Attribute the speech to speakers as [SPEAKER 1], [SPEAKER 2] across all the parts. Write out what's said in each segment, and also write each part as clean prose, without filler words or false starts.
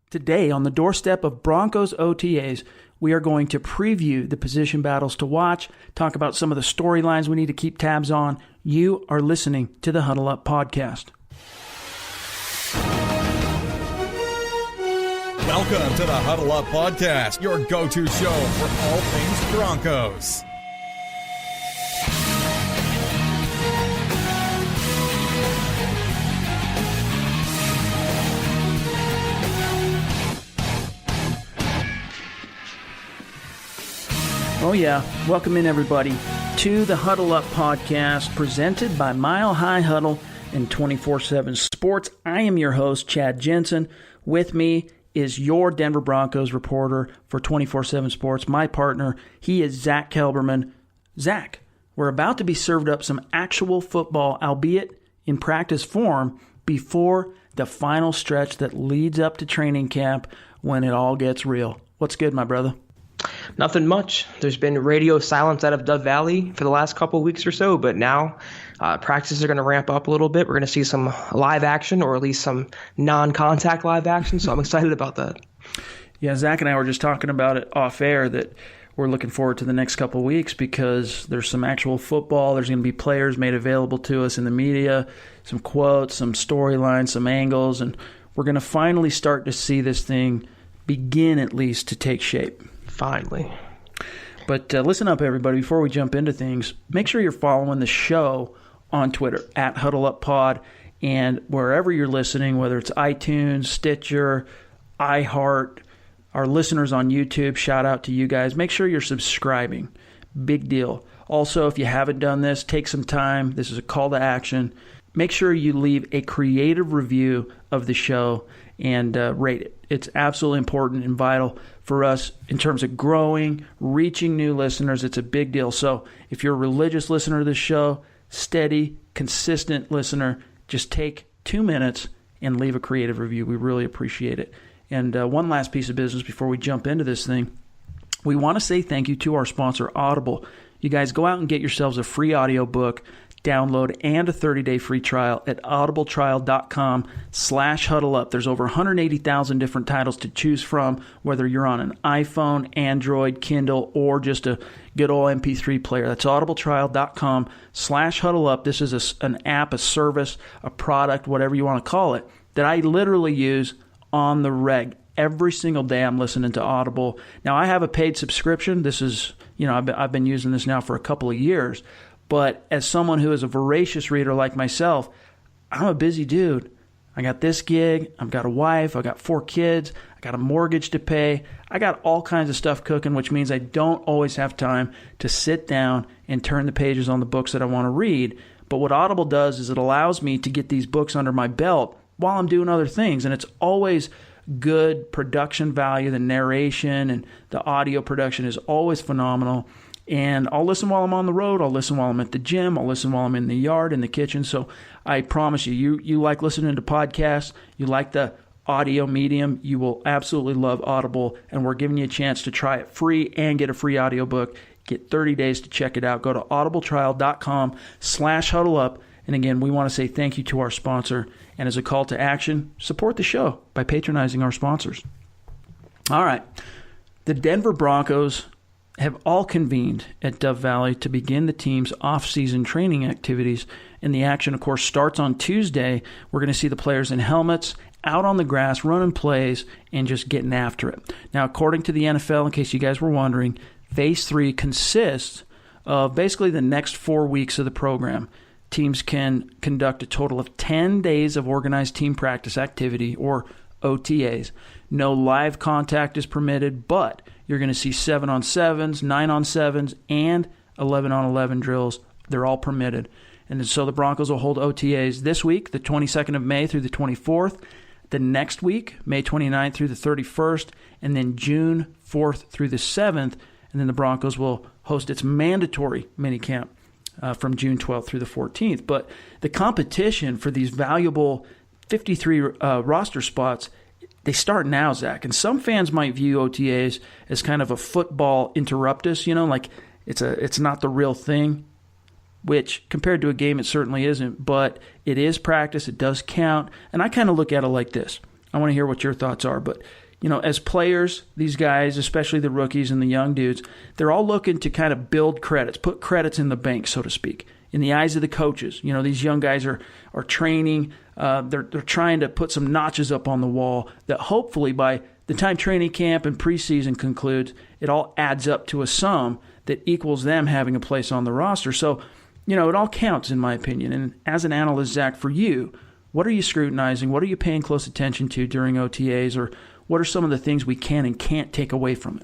[SPEAKER 1] Today, on the doorstep of Broncos OTAs, we are going to preview the position battles to watch, talk about some of the storylines we need to keep tabs on. You are listening to the Huddle Up Podcast.
[SPEAKER 2] Welcome to the Huddle Up Podcast, your go-to show for all things Broncos.
[SPEAKER 1] Oh yeah, welcome in everybody to the Huddle Up Podcast presented by High Huddle and 24/7 Sports. I am your host, Chad Jensen. With me is your Denver Broncos reporter for 24/7 Sports, my partner. He is Zach Kelberman. Zach, we're about to be served up some actual football, albeit in practice form, before the final stretch that leads up to training camp when it all gets real. What's good, my brother?
[SPEAKER 3] Nothing much. There's been radio silence out of Dove Valley for the last couple of weeks or so, but now practices are going to ramp up a little bit. We're going to see some live action, or at least some non-contact live action, so I'm excited about that.
[SPEAKER 1] Yeah, Zach and I were just talking about it off air that we're looking forward to the next couple of weeks because there's some actual football. There's going to be players made available to us in the media, some quotes, some storylines, some angles, and we're going to finally start to see this thing begin at least to take shape.
[SPEAKER 3] Finally.
[SPEAKER 1] But listen up, everybody. Before we jump into things, make sure you're following the show on Twitter, at HuddleUpPod, and wherever you're listening, whether it's iTunes, Stitcher, iHeart, our listeners on YouTube, shout out to you guys. Make sure you're subscribing. Big deal. Also, if you haven't done this, take some time. This is a call to action. Make sure you leave a creative review of the show and rate it. It's absolutely important and vital for us in terms of growing, reaching new listeners. It's a big deal. So if you're a religious listener to this show, steady, consistent listener, just take 2 minutes and leave a creative review. We really appreciate it. And one last piece of business before we jump into this thing. We want to say thank you to our sponsor, Audible. You guys go out and get yourselves a free audiobook download and a 30-day free trial at audibletrial.com/huddleup. There's over 180,000 different titles to choose from, whether you're on an iPhone, Android, Kindle, or just a good old MP3 player. That's audibletrial.com/huddleup. This is an app, a service, a product, whatever you want to call it, that I literally use on the reg. Every single day I'm listening to Audible. Now, I have a paid subscription. This is, I've been using this now for a couple of years. But as someone who is a voracious reader like myself, I'm a busy dude. I got this gig. I've got a wife. I got 4 kids. I got a mortgage to pay. I got all kinds of stuff cooking, which means I don't always have time to sit down and turn the pages on the books that I want to read. But what Audible does is it allows me to get these books under my belt while I'm doing other things. And it's always good production value. The narration and the audio production is always phenomenal. And I'll listen while I'm on the road. I'll listen while I'm at the gym. I'll listen while I'm in the yard, in the kitchen. So I promise you, you like listening to podcasts, you like the audio medium, you will absolutely love Audible. And we're giving you a chance to try it free and get a free audiobook. Get 30 days to check it out. Go to audibletrial.com/huddleup. And again, we want to say thank you to our sponsor. And as a call to action, support the show by patronizing our sponsors. All right. The Denver Broncos have all convened at Dove Valley to begin the team's off-season training activities. And the action, of course, starts on Tuesday. We're going to see the players in helmets, out on the grass, running plays, and just getting after it. Now, according to the NFL, in case you guys were wondering, Phase 3 consists of basically the next 4 weeks of the program. Teams can conduct a total of 10 days of organized team practice activity, or OTAs. No live contact is permitted, but you're going to see 7-on-7s, 9-on-7s, and 11-on-11 drills. They're all permitted. And so the Broncos will hold OTAs this week, the 22nd of May through the 24th, the next week, May 29th through the 31st, and then June 4th through the 7th. And then the Broncos will host its mandatory minicamp from June 12th through the 14th. But the competition for these valuable 53 roster spots, they start now, Zach. And some fans might view OTAs as kind of a football interruptus, like it's not the real thing, which compared to a game it certainly isn't. But it is practice. It does count. And I kind of look at it like this. I want to hear what your thoughts are. But, as players, these guys, especially the rookies and the young dudes, they're all looking to kind of build credits, put credits in the bank, so to speak, in the eyes of the coaches. These young guys are training. They're trying to put some notches up on the wall that hopefully by the time training camp and preseason concludes, it all adds up to a sum that equals them having a place on the roster. So, it all counts in my opinion. And as an analyst, Zach, for you, what are you scrutinizing? What are you paying close attention to during OTAs? Or what are some of the things we can and can't take away from it?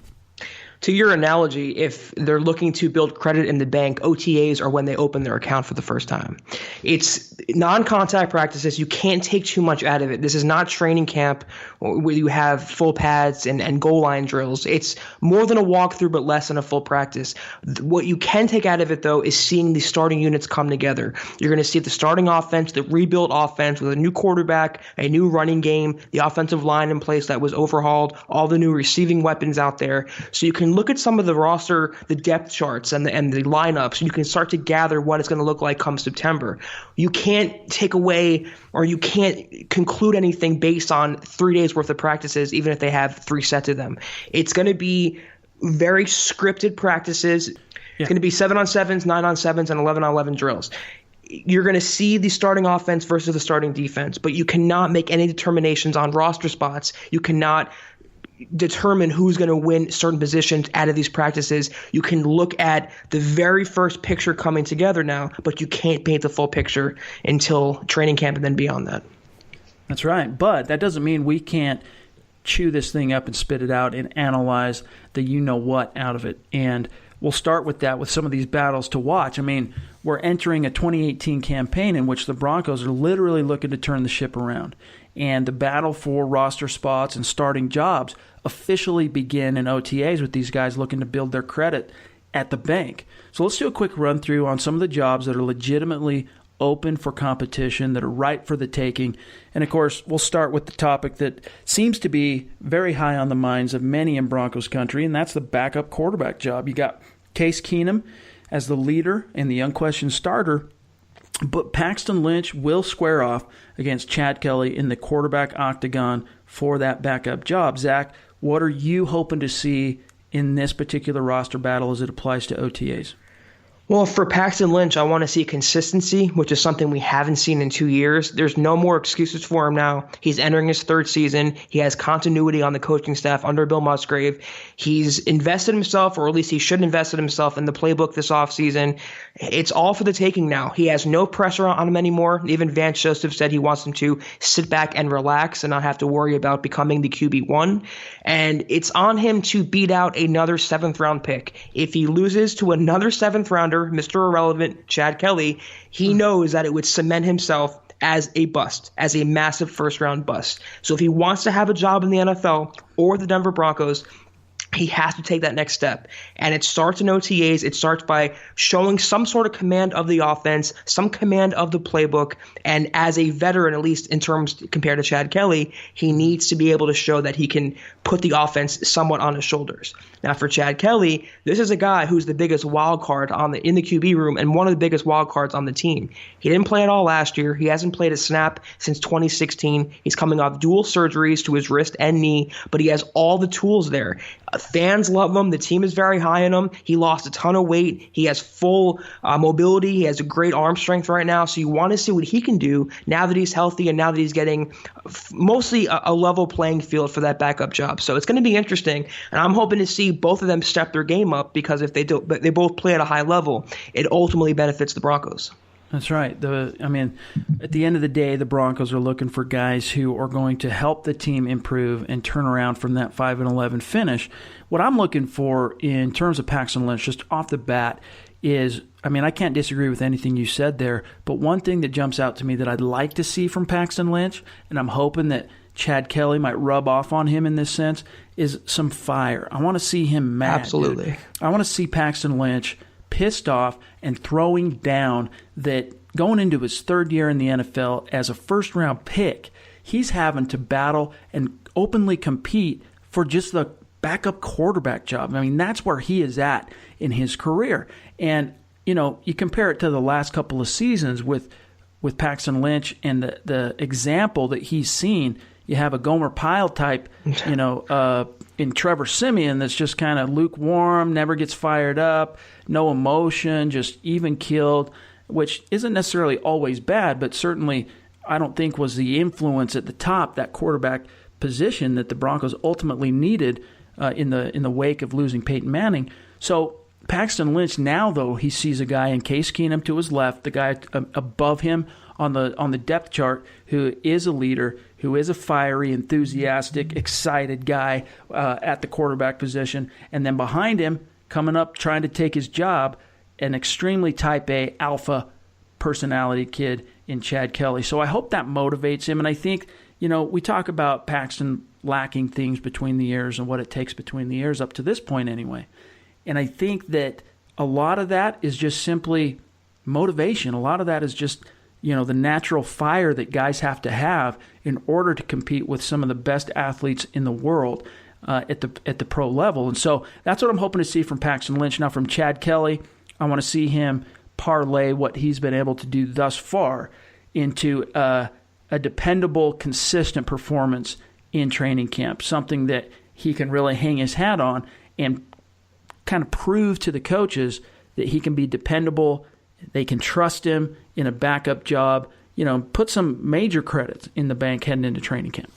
[SPEAKER 3] To your analogy, if they're looking to build credit in the bank, OTAs are when they open their account for the first time. It's non-contact practices. You can't take too much out of it. This is not training camp where you have full pads and goal line drills. It's more than a walkthrough, but less than a full practice. What you can take out of it, though, is seeing the starting units come together. You're going to see the starting offense, the rebuilt offense with a new quarterback, a new running game, the offensive line in place that was overhauled, all the new receiving weapons out there. So you can look at some of the roster, the depth charts and the lineups. You can start to gather what it's going to look like come September. You can't take away or you can't conclude anything based on 3 days worth of practices, even if they have 3 sets of them. It's going to be very scripted practices. It's going to be 7-on-7s, 9-on-7s, and 11-on-11 drills. You're going to see the starting offense versus the starting defense, but you cannot make any determinations on roster spots. You cannot determine who's going to win certain positions out of these practices. You can look at the very first picture coming together now, but you can't paint the full picture until training camp and then beyond that.
[SPEAKER 1] That's right. But that doesn't mean we can't chew this thing up and spit it out and analyze the you-know-what out of it. And we'll start with that with some of these battles to watch. I mean, we're entering a 2018 campaign in which the Broncos are literally looking to turn the ship around. And the battle for roster spots and starting jobs officially begin in OTAs with these guys looking to build their credit at the bank. So let's do a quick run through on some of the jobs that are legitimately open for competition, that are ripe for the taking. And of course, we'll start with the topic that seems to be very high on the minds of many in Broncos country, and that's the backup quarterback job. You got Case Keenum as the leader and the unquestioned starter, but Paxton Lynch will square off against Chad Kelly in the quarterback octagon for that backup job. Zach, what are you hoping to see in this particular roster battle as it applies to OTAs?
[SPEAKER 3] Well, for Paxton Lynch, I want to see consistency, which is something we haven't seen in 2 years. There's no more excuses for him now. He's entering his 3rd season. He has continuity on the coaching staff under Bill Musgrave. He's invested himself, or at least he should invest in himself in the playbook this offseason. It's all for the taking now. He has no pressure on him anymore. Even Vance Joseph said he wants him to sit back and relax and not have to worry about becoming the QB1. And it's on him to beat out another 7th-round pick. If he loses to another 7th rounder, Mr. Irrelevant, Chad Kelly, he knows that it would cement himself as a bust, as a massive first-round bust. So if he wants to have a job in the NFL or the Denver Broncos, he has to take that next step. And it starts in OTAs. It starts by showing some sort of command of the offense, some command of the playbook. And as a veteran, at least in terms compared to Chad Kelly, he needs to be able to show that he can put the offense somewhat on his shoulders. Now, for Chad Kelly, this is a guy who's the biggest wild card in the QB room and one of the biggest wild cards on the team. He didn't play at all last year. He hasn't played a snap since 2016. He's coming off dual surgeries to his wrist and knee, but he has all the tools there. Fans love him. The team is very high on him. He lost a ton of weight. He has full mobility. He has a great arm strength right now. So you want to see what he can do now that he's healthy and now that he's getting mostly a level playing field for that backup job. So it's going to be interesting. And I'm hoping to see both of them step their game up, because if they both play at a high level, it ultimately benefits the Broncos.
[SPEAKER 1] That's right. I mean, at the end of the day, the Broncos are looking for guys who are going to help the team improve and turn around from that 5-11 finish. What I'm looking for in terms of Paxton Lynch, just off the bat, is, I mean, I can't disagree with anything you said there, but one thing that jumps out to me that I'd like to see from Paxton Lynch, and I'm hoping that Chad Kelly might rub off on him in this sense, is some fire. I want to see him mad.
[SPEAKER 3] Absolutely.
[SPEAKER 1] Dude. I want to see Paxton Lynch pissed off and throwing down that going into his 3rd year in the NFL as a first-round pick, he's having to battle and openly compete for just the backup quarterback job. I mean, that's where he is at in his career. And, you know, you compare it to the last couple of seasons with Paxton Lynch and the example that he's seen. you have a Gomer Pyle type, in Trevor Siemian that's just kind of lukewarm, never gets fired up, no emotion, just even keeled, which isn't necessarily always bad, but certainly I don't think was the influence at the top, that quarterback position that the Broncos ultimately needed in the wake of losing Peyton Manning. So Paxton Lynch now, though, he sees a guy in Case Keenum to his left, the guy above him on the depth chart, who is a leader, who is a fiery, enthusiastic, excited guy at the quarterback position. And then behind him, coming up, trying to take his job, an extremely type A alpha personality kid in Chad Kelly. So I hope that motivates him. And I think, we talk about Paxton lacking things between the ears and what it takes between the ears up to this point anyway. And I think that a lot of that is just simply motivation. A lot of that is just, the natural fire that guys have to have in order to compete with some of the best athletes in the world at the pro level. And so that's what I'm hoping to see from Paxton Lynch. Now from Chad Kelly, I want to see him parlay what he's been able to do thus far into a dependable, consistent performance in training camp, something that he can really hang his hat on and kind of prove to the coaches that he can be dependable, they can trust him in a backup job, put some major credits in the bank heading into training camp.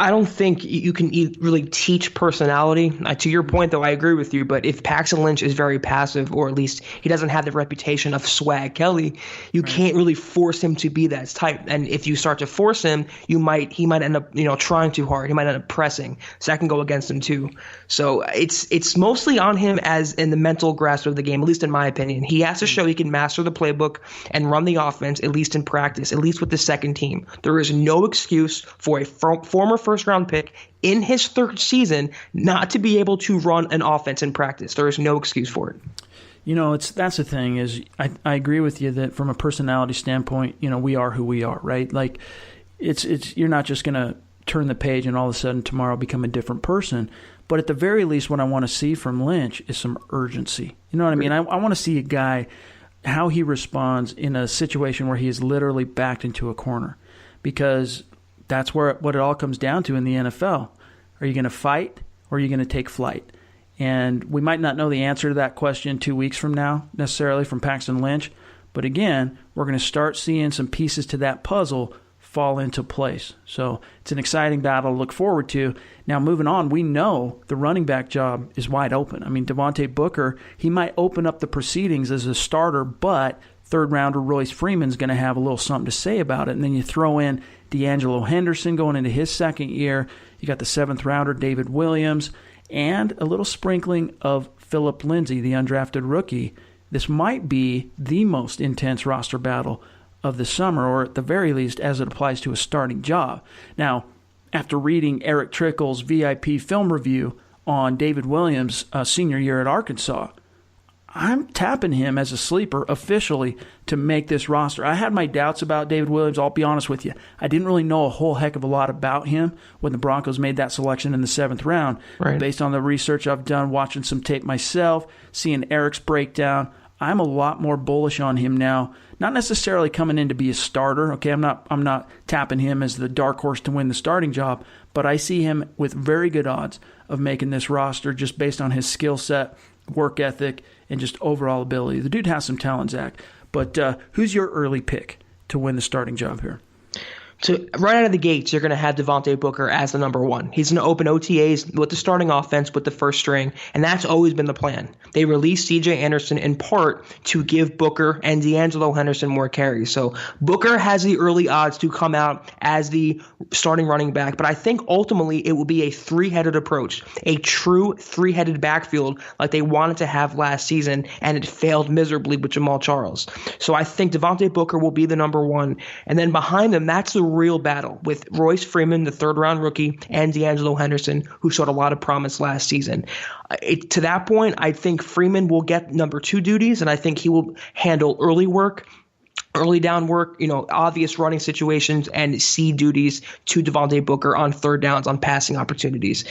[SPEAKER 3] I don't think you can really teach personality. To your point, though, I agree with you. But if Paxton Lynch is very passive, or at least he doesn't have the reputation of Swag Kelly, you can't really force him to be that type. And if you start to force him, he might end up trying too hard. He might end up pressing. So that can go against him too. So it's mostly on him as in the mental grasp of the game, at least in my opinion. He has to show he can master the playbook and run the offense, at least in practice, at least with the second team. There is no excuse for a former first-round pick in his third season not to be able to run an offense in practice. There is no excuse for it.
[SPEAKER 1] That's the thing is I agree with you that from a personality standpoint, we are who we are, right? Like it's you're not just going to turn the page and all of a sudden tomorrow become a different person. But at the very least, what I want to see from Lynch is some urgency. You know what I mean? I want to see a guy, how he responds in a situation where he is literally backed into a corner, because that's what it all comes down to in the NFL. Are you going to fight or are you going to take flight? And we might not know the answer to that question 2 weeks from now necessarily from Paxton Lynch. But again, we're going to start seeing some pieces to that puzzle fall into place. So it's an exciting battle to look forward to. Now, moving on, we know the running back job is wide open. I mean, Devontae Booker, he might open up the proceedings as a starter, but third-rounder Royce Freeman's going to have a little something to say about it. And then you throw in D'Angelo Henderson going into his second year. You got the seventh-rounder David Williams and a little sprinkling of Phillip Lindsay, the undrafted rookie. This might be the most intense roster battle of the summer, or at the very least as it applies to a starting job. Now, after reading Eric Trickle's VIP film review on David Williams' senior year at Arkansas, I'm tapping him as a sleeper officially to make this roster. I had my doubts about David Williams, I'll be honest with you. I didn't really know a whole heck of a lot about him when the Broncos made that selection in the 7th round. Right. Based on the research I've done, watching some tape myself, seeing Eric's breakdown, I'm a lot more bullish on him now. Not necessarily coming in to be a starter. Okay, I'm not tapping him as the dark horse to win the starting job, but I see him with very good odds of making this roster just based on his skill set, work ethic, and just overall ability. The dude has some talent, Zach. But who's your early pick to win the starting job here?
[SPEAKER 3] So right out of the gates, you're going to have Devontae Booker as the number one. He's going to open OTAs with the starting offense with the first string, and that's always been the plan. They released C.J. Anderson in part to give Booker and D'Angelo Henderson more carries. So Booker has the early odds to come out as the starting running back, but I think ultimately it will be a three-headed approach, a true three-headed backfield like they wanted to have last season, and it failed miserably with Jamal Charles. So I think Devontae Booker will be the number one, and then behind them, that's the real battle with Royce Freeman, the third-round rookie, and D'Angelo Henderson, who showed a lot of promise last season. To that point, I think Freeman will get number two duties, and I think he will handle early down work, obvious running situations, and C duties to Devontae Booker on third downs, on passing opportunities.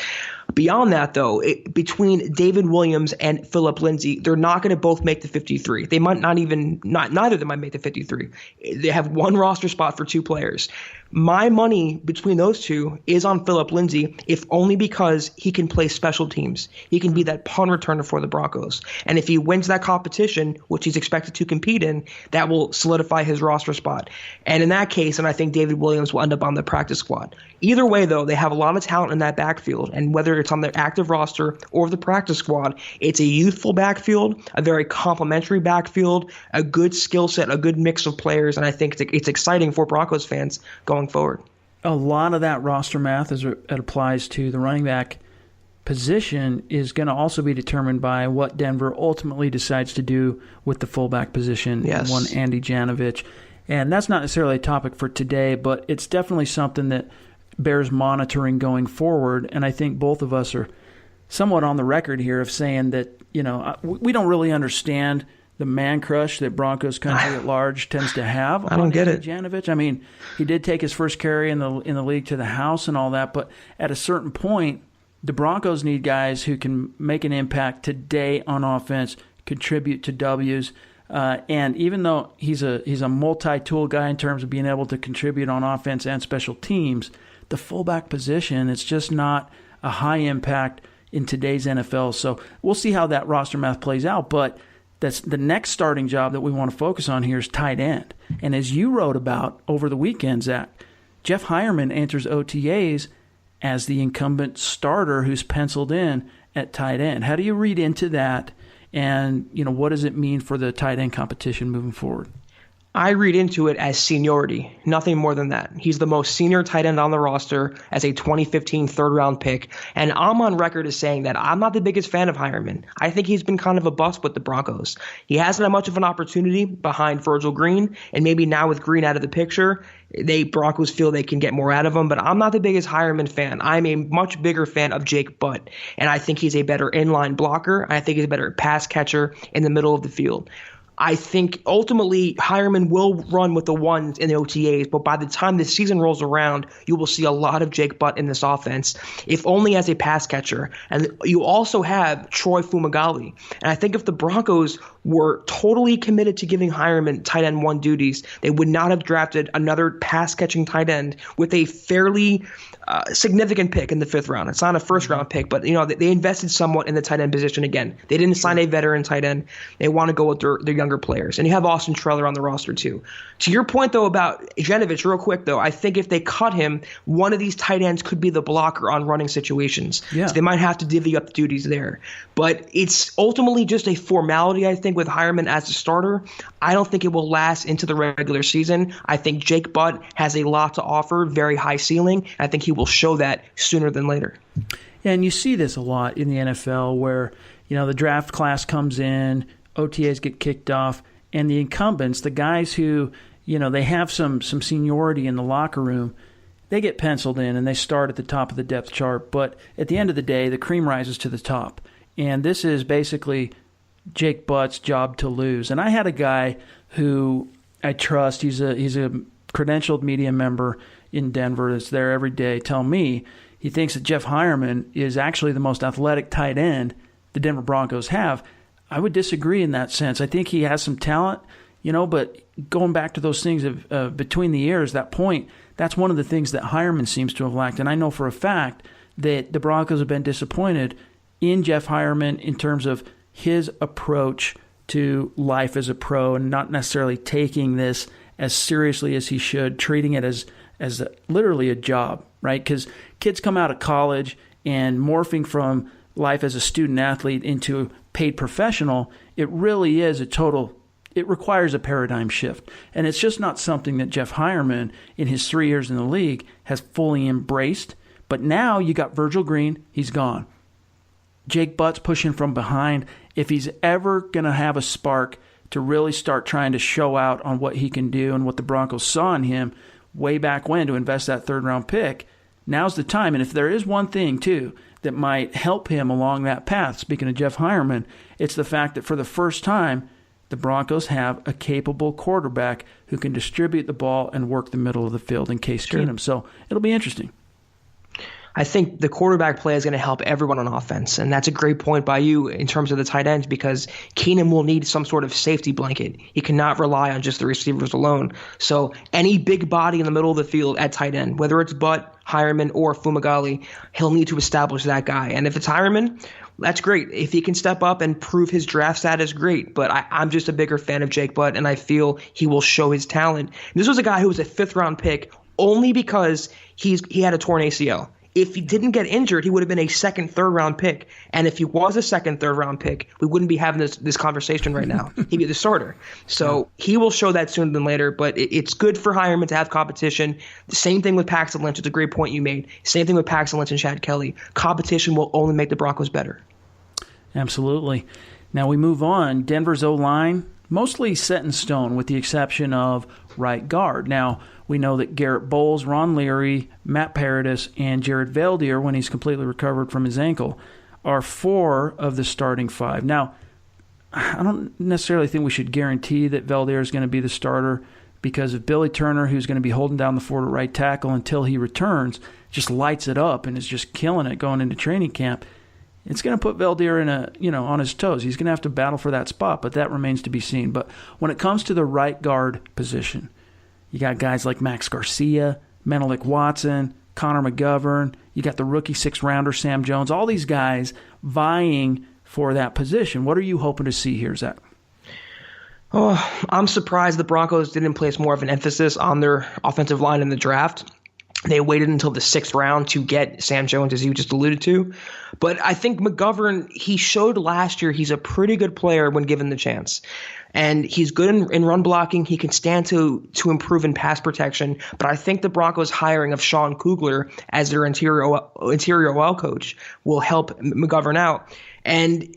[SPEAKER 3] Beyond that, though, between David Williams and Phillip Lindsay, they're not going to both make the 53. They might neither of them might make the 53. They have one roster spot for two players. My money between those two is on Phillip Lindsay, if only because he can play special teams. He can be that punt returner for the Broncos. And if he wins that competition, which he's expected to compete in, that will solidify his roster spot. And in that case, and I think David Williams will end up on the practice squad. Either way, though, they have a lot of talent in that backfield. And whether it's on their active roster or the practice squad, it's a youthful backfield, a very complementary backfield, a good skill set, a good mix of players. And I think it's exciting for Broncos fans going forward.
[SPEAKER 1] A lot of that roster math, as it applies to the running back position, is going to also be determined by what Denver ultimately decides to do with the fullback position.
[SPEAKER 3] Yes.
[SPEAKER 1] One Andy Janovich. And that's not necessarily a topic for today, but it's definitely something that bears monitoring going forward. And I think both of us are somewhat on the record here of saying that, we don't really understand the man crush that Broncos country at large tends to have.
[SPEAKER 3] I don't get it.
[SPEAKER 1] Janovich. I mean, he did take his first carry in the league to the house and all that, but at a certain point, the Broncos need guys who can make an impact today on offense, contribute to W's, and even though he's a multi-tool guy in terms of being able to contribute on offense and special teams, the fullback position, it's just not a high impact in today's NFL. So we'll see how that roster math plays out, but that's the next starting job that we want to focus on here is tight end. And as you wrote about over the weekend, Zach, Jeff Heuerman enters OTAs as the incumbent starter who's penciled in at tight end. How do you read into that? And, what does it mean for the tight end competition moving forward?
[SPEAKER 3] I read into it as seniority, nothing more than that. He's the most senior tight end on the roster as a 2015 third-round pick, and I'm on record as saying that I'm not the biggest fan of Heuerman. I think he's been kind of a bust with the Broncos. He hasn't had much of an opportunity behind Virgil Green, and maybe now with Green out of the picture, Broncos feel they can get more out of him, but I'm not the biggest Heuerman fan. I'm a much bigger fan of Jake Butt, and I think he's a better inline blocker. I think he's a better pass catcher in the middle of the field. I think ultimately Heuerman will run with the ones in the OTAs, but by the time the season rolls around, you will see a lot of Jake Butt in this offense, if only as a pass catcher. And you also have Troy Fumagalli. And I think if the Broncos were totally committed to giving Heuerman tight end one duties, they would not have drafted another pass-catching tight end with a fairly significant pick in the 5th round. It's not a first-round pick, but they invested somewhat in the tight end position again. They didn't sign a veteran tight end. They want to go with their younger players. And you have Austin Treller on the roster too. To your point, though, about Janovich, real quick, though, I think if they cut him, one of these tight ends could be the blocker on running situations.
[SPEAKER 1] Yeah.
[SPEAKER 3] So they might have to divvy up the duties there. But it's ultimately just a formality, I think, with Heuerman as the starter. I don't think it will last into the regular season. I think Jake Butt has a lot to offer, very high ceiling. I think he will show that sooner than later.
[SPEAKER 1] Yeah, and you see this a lot in the NFL where, the draft class comes in, OTAs get kicked off, and the incumbents, the guys who, they have some seniority in the locker room, they get penciled in and they start at the top of the depth chart. But at the end of the day, the cream rises to the top. And this is basically Jake Butt's job to lose. And I had a guy who I trust, he's a credentialed media member in Denver that's there every day, tell me he thinks that Jeff Heuerman is actually the most athletic tight end the Denver Broncos have. I would disagree in that sense. I think he has some talent, but going back to those things of between the ears, that point, that's one of the things that Heuerman seems to have lacked. And I know for a fact that the Broncos have been disappointed in Jeff Heuerman in terms of his approach to life as a pro and not necessarily taking this as seriously as he should, treating it as literally a job, right? Because kids come out of college and morphing from life as a student athlete into paid professional, it really is it requires a paradigm shift. And it's just not something that Jeff Heuerman in his 3 years in the league has fully embraced. But now you got Virgil Green, he's gone. Jake Butt's pushing from behind. If he's ever going to have a spark to really start trying to show out on what he can do and what the Broncos saw in him way back when to invest that 3rd-round pick, now's the time. And if there is one thing, too, that might help him along that path, speaking of Jeff Heuerman, it's the fact that for the first time, the Broncos have a capable quarterback who can distribute the ball and work the middle of the field in Case Keenum. So it'll be interesting.
[SPEAKER 3] I think the quarterback play is going to help everyone on offense. And that's a great point by you in terms of the tight ends, because Keenum will need some sort of safety blanket. He cannot rely on just the receivers alone. So any big body in the middle of the field at tight end, whether it's Butt, Hireman, or Fumagalli, he'll need to establish that guy. And if it's Hireman, that's great. If he can step up and prove his draft status, great. But I'm just a bigger fan of Jake Butt, and I feel he will show his talent. And this was a guy who was a 5th-round pick only because he had a torn ACL. If he didn't get injured, he would have been a 2nd, 3rd-round pick. And if he was a 2nd, 3rd-round pick, we wouldn't be having this conversation right now. He'd be the starter. So he will show that sooner than later. But it's good for Hireman to have competition. The same thing with Paxton Lynch. It's a great point you made. Same thing with Paxton Lynch and Chad Kelly. Competition will only make the Broncos better.
[SPEAKER 1] Absolutely. Now we move on. Denver's O-line, mostly set in stone with the exception of right guard. Now, we know that Garrett Bowles, Ron Leary, Matt Paradis, and Jared Valdir, when he's completely recovered from his ankle, are 4 of the starting 5. Now, I don't necessarily think we should guarantee that Valdir is going to be the starter, because if Billy Turner, who's going to be holding down the fort at right tackle until he returns, just lights it up and is just killing it going into training camp, it's going to put Valdir on his toes. He's going to have to battle for that spot, but that remains to be seen. But when it comes to the right guard position, you got guys like Max Garcia, Menelik Watson, Connor McGovern. You got the rookie 6th-rounder Sam Jones. All these guys vying for that position. What are you hoping to see here, Zach?
[SPEAKER 3] Oh, I'm surprised the Broncos didn't place more of an emphasis on their offensive line in the draft. They waited until the 6th round to get Sam Jones, as you just alluded to. But I think McGovern, he showed last year he's a pretty good player when given the chance. And he's good in run blocking. He can stand to improve in pass protection. But I think the Broncos' hiring of Sean Kugler as their interior OL coach will help McGovern out. And,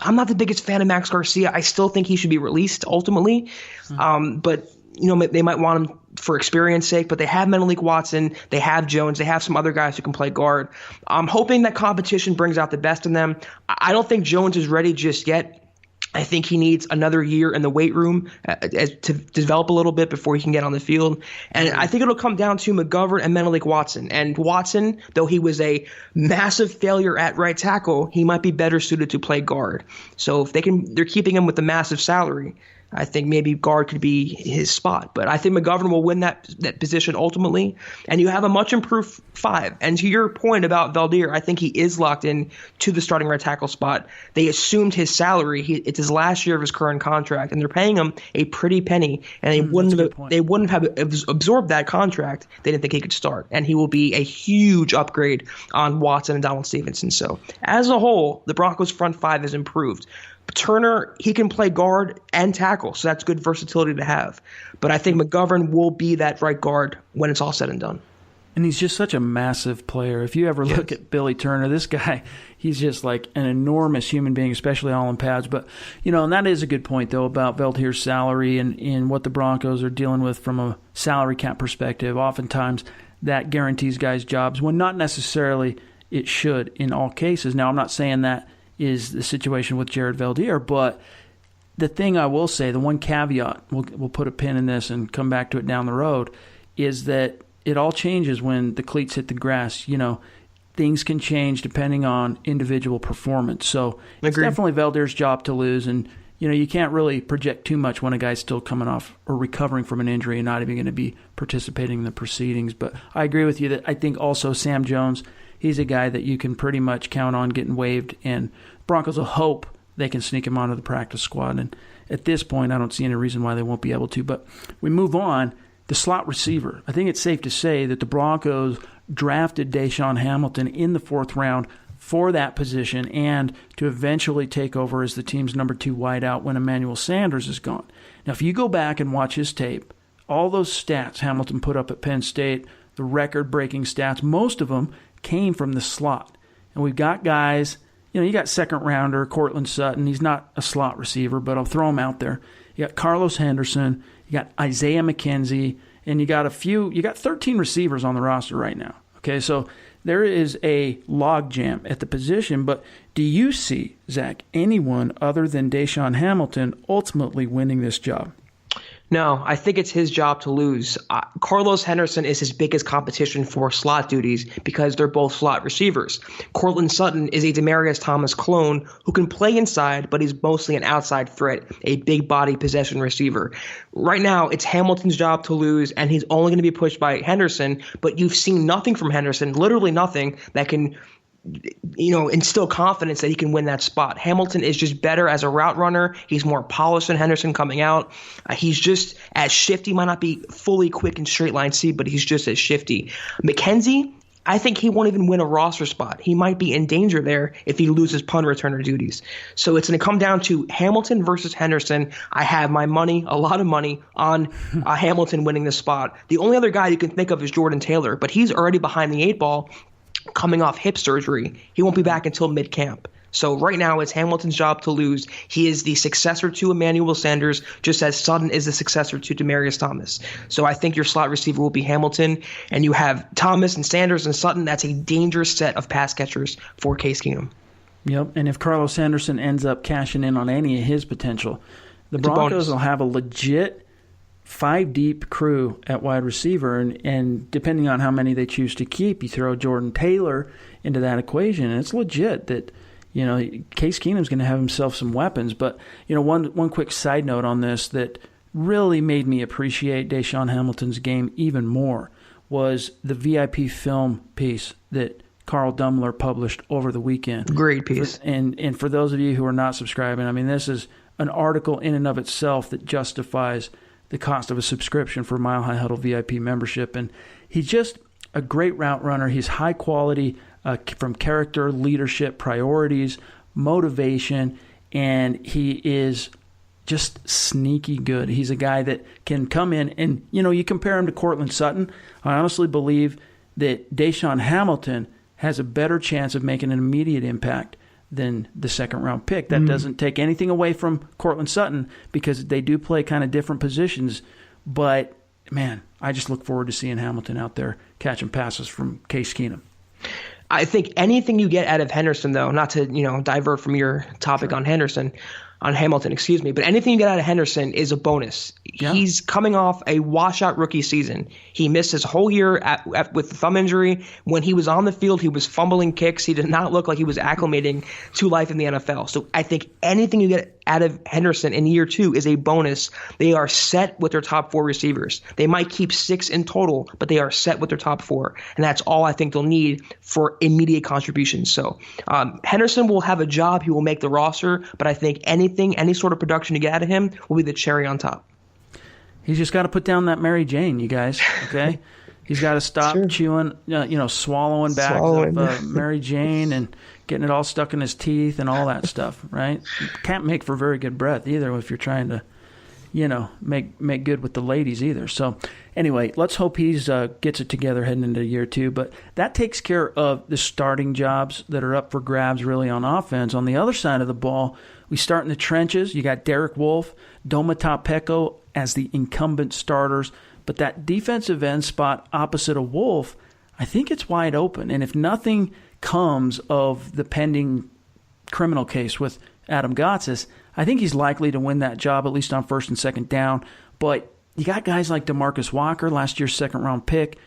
[SPEAKER 3] I'm not the biggest fan of Max Garcia. I still think he should be released ultimately. But they might want him for experience sake, but they have Menelik Watson, they have Jones, they have some other guys who can play guard. I'm hoping that competition brings out the best in them. I don't think Jones is ready just yet. I think he needs another year in the weight room to develop a little bit before he can get on the field. And I think it'll come down to McGovern and Menelik Watson. And Watson, though he was a massive failure at right tackle, he might be better suited to play guard. So if they're keeping him with the massive salary, I think maybe guard could be his spot. But I think McGovern will win that position ultimately. And you have a much improved 5. And to your point about Valdir, I think he is locked in to the starting right tackle spot. They assumed his salary. It's his last year of his current contract, and they're paying him a pretty penny. And they wouldn't have absorbed that contract. They didn't think he could start. And he will be a huge upgrade on Watson and Donald Stevenson. So as a whole, the Broncos' front 5 has improved. Turner, he can play guard and tackle, so that's good versatility to have. But I think McGovern will be that right guard when it's all said and done.
[SPEAKER 1] And he's just such a massive player. If you ever look at Billy Turner, this guy, he's just like an enormous human being, especially all in pads. But, and that is a good point, though, about Valdir's salary and what the Broncos are dealing with from a salary cap perspective. Oftentimes, that guarantees guys jobs when not necessarily it should in all cases. Now, I'm not saying that is the situation with Jared Valdir, but the thing I will say, the one caveat, we'll put a pin in this and come back to it down the road, is that it all changes when the cleats hit the grass. Things can change depending on individual performance. So it's definitely Valdir's job to lose, and you can't really project too much when a guy's still coming off or recovering from an injury and not even going to be participating in the proceedings. But I agree with you that I think also Sam Jones, he's a guy that you can pretty much count on getting waived, and Broncos will hope they can sneak him onto the practice squad. And at this point, I don't see any reason why they won't be able to. But we move on. The slot receiver. I think it's safe to say that the Broncos drafted Deshaun Hamilton in the 4th round for that position and to eventually take over as the team's number 2 wideout when Emmanuel Sanders is gone. Now, if you go back and watch his tape, all those stats Hamilton put up at Penn State, the record-breaking stats, most of them came from the slot. And we've got guys, you got 2nd-rounder Cortland Sutton. He's not a slot receiver, but I'll throw him out there. You got Carlos Henderson. You got Isaiah McKenzie. And you got 13 receivers on the roster right now. Okay, so there is a logjam at the position. But do you see, Zach, anyone other than Deshaun Hamilton ultimately winning this job?
[SPEAKER 3] No, I think it's his job to lose. Carlos Henderson is his biggest competition for slot duties because they're both slot receivers. Cortland Sutton is a Demaryius Thomas clone who can play inside, but he's mostly an outside threat, a big body possession receiver. Right now, it's Hamilton's job to lose, and he's only going to be pushed by Henderson, but you've seen nothing from Henderson, literally nothing, that can instill confidence that he can win that spot. Hamilton is just better as a route runner. He's more polished than Henderson coming out. He's just as shifty. Might not be fully quick in straight line speed, but he's just as shifty. McKenzie, I think he won't even win a roster spot. He might be in danger there if he loses punt returner duties. So it's going to come down to Hamilton versus Henderson. I have my money, a lot of money, on Hamilton winning this spot. The only other guy you can think of is Jordan Taylor, but he's already behind the 8 ball. Coming off hip surgery. He won't be back until mid-camp. So right now it's Hamilton's job to lose. He is the successor to Emmanuel Sanders, just as Sutton is the successor to Demaryius Thomas. So I think your slot receiver will be Hamilton, and you have Thomas and Sanders and Sutton. That's a dangerous set of pass catchers for Case Keenum.
[SPEAKER 1] Yep, and if Carlos Henderson ends up cashing in on any of his potential, the Broncos will have a legit 5-deep crew at wide receiver, and depending on how many they choose to keep, you throw Jordan Taylor into that equation, and it's legit that Case Keenum's going to have himself some weapons. But one quick side note on this that really made me appreciate Deshaun Hamilton's game even more was the VIP film piece that Carl Dummler published over the weekend.
[SPEAKER 3] Great piece.
[SPEAKER 1] And for those of you who are not subscribing, I mean, this is an article in and of itself that justifies the cost of a subscription for Mile High Huddle VIP membership. And he's just a great route runner. He's high quality from character, leadership, priorities, motivation, and he is just sneaky good. He's a guy that can come in and, you compare him to Cortland Sutton. I honestly believe that Deshaun Hamilton has a better chance of making an immediate impact than the second-round pick. That doesn't take anything away from Cortland Sutton because they do play kind of different positions. But, man, I just look forward to seeing Hamilton out there catching passes from Case Keenum.
[SPEAKER 3] I think anything you get out of Henderson, though, not to divert from your topic on Hamilton, excuse me, but anything you get out of Henderson is a bonus. Yeah. He's coming off a washout rookie season. He missed his whole year with the thumb injury. When he was on the field, he was fumbling kicks. He did not look like he was acclimating to life in the NFL. So I think anything you get out of Henderson in year 2 is a bonus. They are set with their top 4 receivers. They might keep 6 in total, but they are set with their top 4. And that's all I think they'll need for immediate contributions. So Henderson will have a job. He will make the roster, but I think any sort of production you get out of him will be the cherry on top.
[SPEAKER 1] He's just got to put down that Mary Jane, you guys, okay? He's got to stop chewing, swallowing bags of Mary Jane and getting it all stuck in his teeth and all that stuff, right? You can't make for very good breath either if you're trying to, make good with the ladies either. So anyway, let's hope he's gets it together heading into year 2. But that takes care of the starting jobs that are up for grabs really on offense. On the other side of the ball, we start in the trenches. You got Derek Wolfe, Domata Peko as the incumbent starters. But that defensive end spot opposite of Wolfe, I think it's wide open. And if nothing comes of the pending criminal case with Adam Gotsis, I think he's likely to win that job, at least on first and second down. But you got guys like DeMarcus Walker, last year's second-round pick,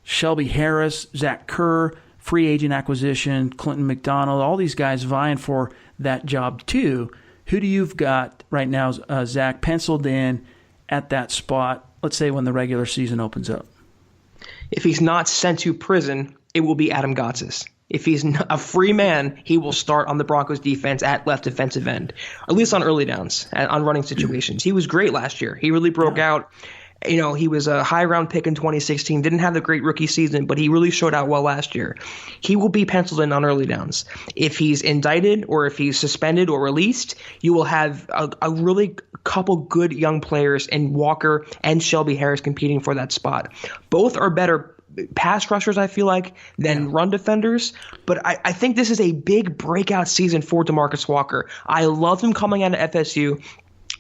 [SPEAKER 1] Shelby Harris, Zach Kerr, free agent acquisition, Clinton McDonald, all these guys vying for that job too. Who do you've got right now, Zach, penciled in at that spot, let's say when the regular season opens up?
[SPEAKER 3] If he's not sent to prison, it will be Adam Gotsis. If he's a free man, he will start on the Broncos defense at left defensive end, at least on early downs, on running situations. He was great last year. He really broke out. He was a high-round pick in 2016, didn't have the great rookie season, but he really showed out well last year. He will be penciled in on early downs. If he's indicted or if he's suspended or released, you will have a really couple good young players in Walker and Shelby Harris competing for that spot. Both are better pass rushers, I feel like, than run defenders. But I think this is a big breakout season for DeMarcus Walker. I love him coming out of FSU.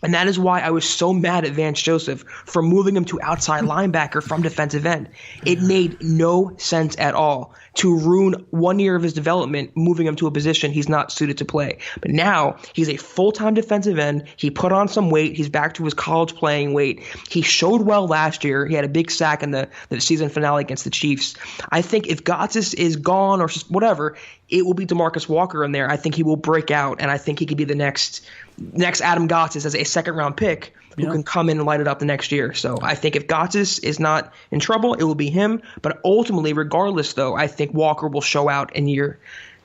[SPEAKER 3] And that is why I was so mad at Vance Joseph for moving him to outside linebacker from defensive end. It made no sense at all to ruin 1 year of his development, moving him to a position he's not suited to play. But now he's a full-time defensive end. He put on some weight. He's back to his college playing weight. He showed well last year. He had a big sack in the season finale against the Chiefs. I think if Gotsis is gone or whatever, it will be DeMarcus Walker in there. I think he will break out, and I think he could be the next Adam Gotsis as a second-round pick who can come in and light it up the next year. So I think if Gotsis is not in trouble, it will be him. But ultimately, regardless, though, I think Walker will show out in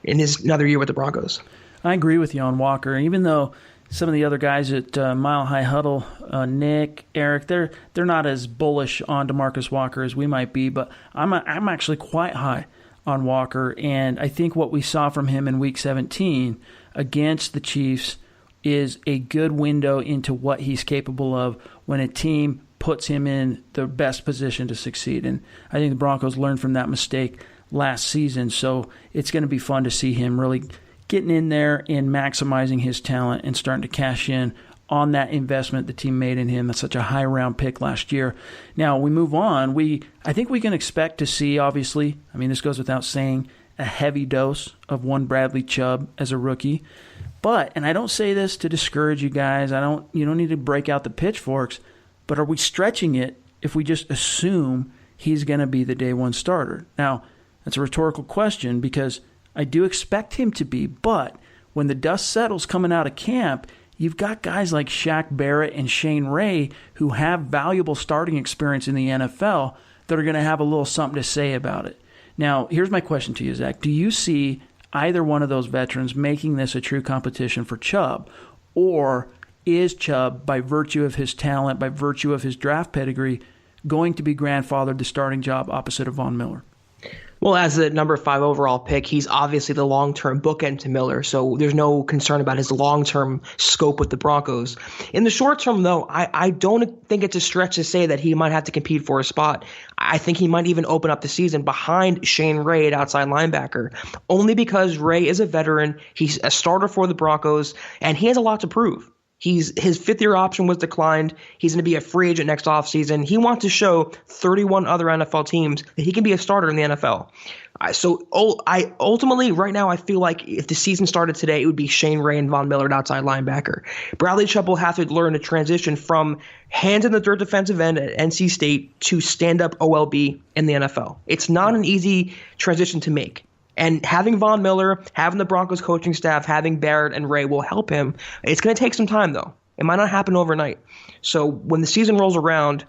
[SPEAKER 3] his another year with the Broncos.
[SPEAKER 1] I agree with you on Walker. Even though some of the other guys at High Huddle, Nick, Eric, they're not as bullish on DeMarcus Walker as we might be, but I'm actually quite high on Walker. And I think what we saw from him in Week 17 against the Chiefs is a good window into what he's capable of when a team puts him in the best position to succeed. And I think the Broncos learned from that mistake last season. So it's going to be fun to see him really getting in there and maximizing his talent and starting to cash in on that investment the team made in him. That's such a high round pick last year. Now we move on. I think we can expect to see, obviously, I mean, this goes without saying, a heavy dose of one Bradley Chubb as a rookie. But, and I don't say this to discourage you guys, you don't need to break out the pitchforks, but are we stretching it if we just assume he's going to be the day one starter? Now, that's a rhetorical question because I do expect him to be, but when the dust settles coming out of camp, you've got guys like Shaq Barrett and Shane Ray who have valuable starting experience in the NFL that are going to have a little something to say about it. Now, here's my question to you, Zach. Do you see either one of those veterans making this a true competition for Chubb? Or is Chubb, by virtue of his talent, by virtue of his draft pedigree, going to be grandfathered the starting job opposite of Von Miller?
[SPEAKER 3] Well, as the number 5 overall pick, he's obviously the long-term bookend to Miller, so there's no concern about his long-term scope with the Broncos. In the short term, though, I don't think it's a stretch to say that he might have to compete for a spot. I think he might even open up the season behind Shane Ray at outside linebacker, only because Ray is a veteran, he's a starter for the Broncos, and he has a lot to prove. His 5th-year option was declined. He's going to be a free agent next offseason. He wants to show 31 other NFL teams that he can be a starter in the NFL. So I ultimately, right now, I feel like if the season started today, it would be Shane Ray and Von Miller at outside linebacker. Bradley Chubb will have to learn to transition from hands in the dirt defensive end at NC State to stand-up OLB in the NFL. It's not an easy transition to make. And having Von Miller, having the Broncos coaching staff, having Barrett and Ray will help him. It's going to take some time, though. It might not happen overnight. So when the season rolls around,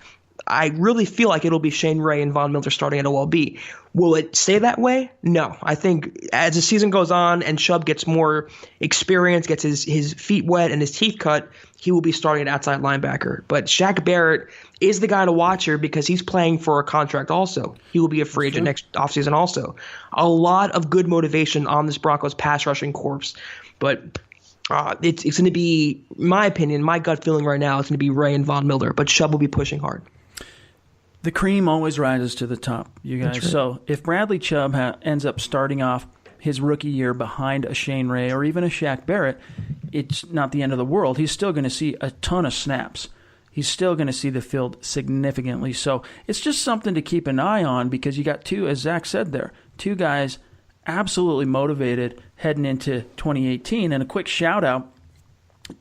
[SPEAKER 3] I really feel like it'll be Shane Ray and Von Miller starting at OLB. Will it stay that way? No. I think as the season goes on and Chubb gets more experience, gets his feet wet and his teeth cut, he will be starting at outside linebacker. But Shaq Barrett is the guy to watch here because he's playing for a contract also. He will be a free agent next offseason also. A lot of good motivation on this Broncos pass rushing corps. But it's going to be, in my opinion, my gut feeling right now, it's going to be Ray and Von Miller. But Chubb will be pushing hard.
[SPEAKER 1] The cream always rises to the top, you guys. Right. So if Bradley Chubb ends up starting off his rookie year behind a Shane Ray or even a Shaq Barrett, it's not the end of the world. He's still going to see a ton of snaps. He's still going to see the field significantly. So it's just something to keep an eye on because you got two, as Zach said there, two guys absolutely motivated heading into 2018. And a quick shout out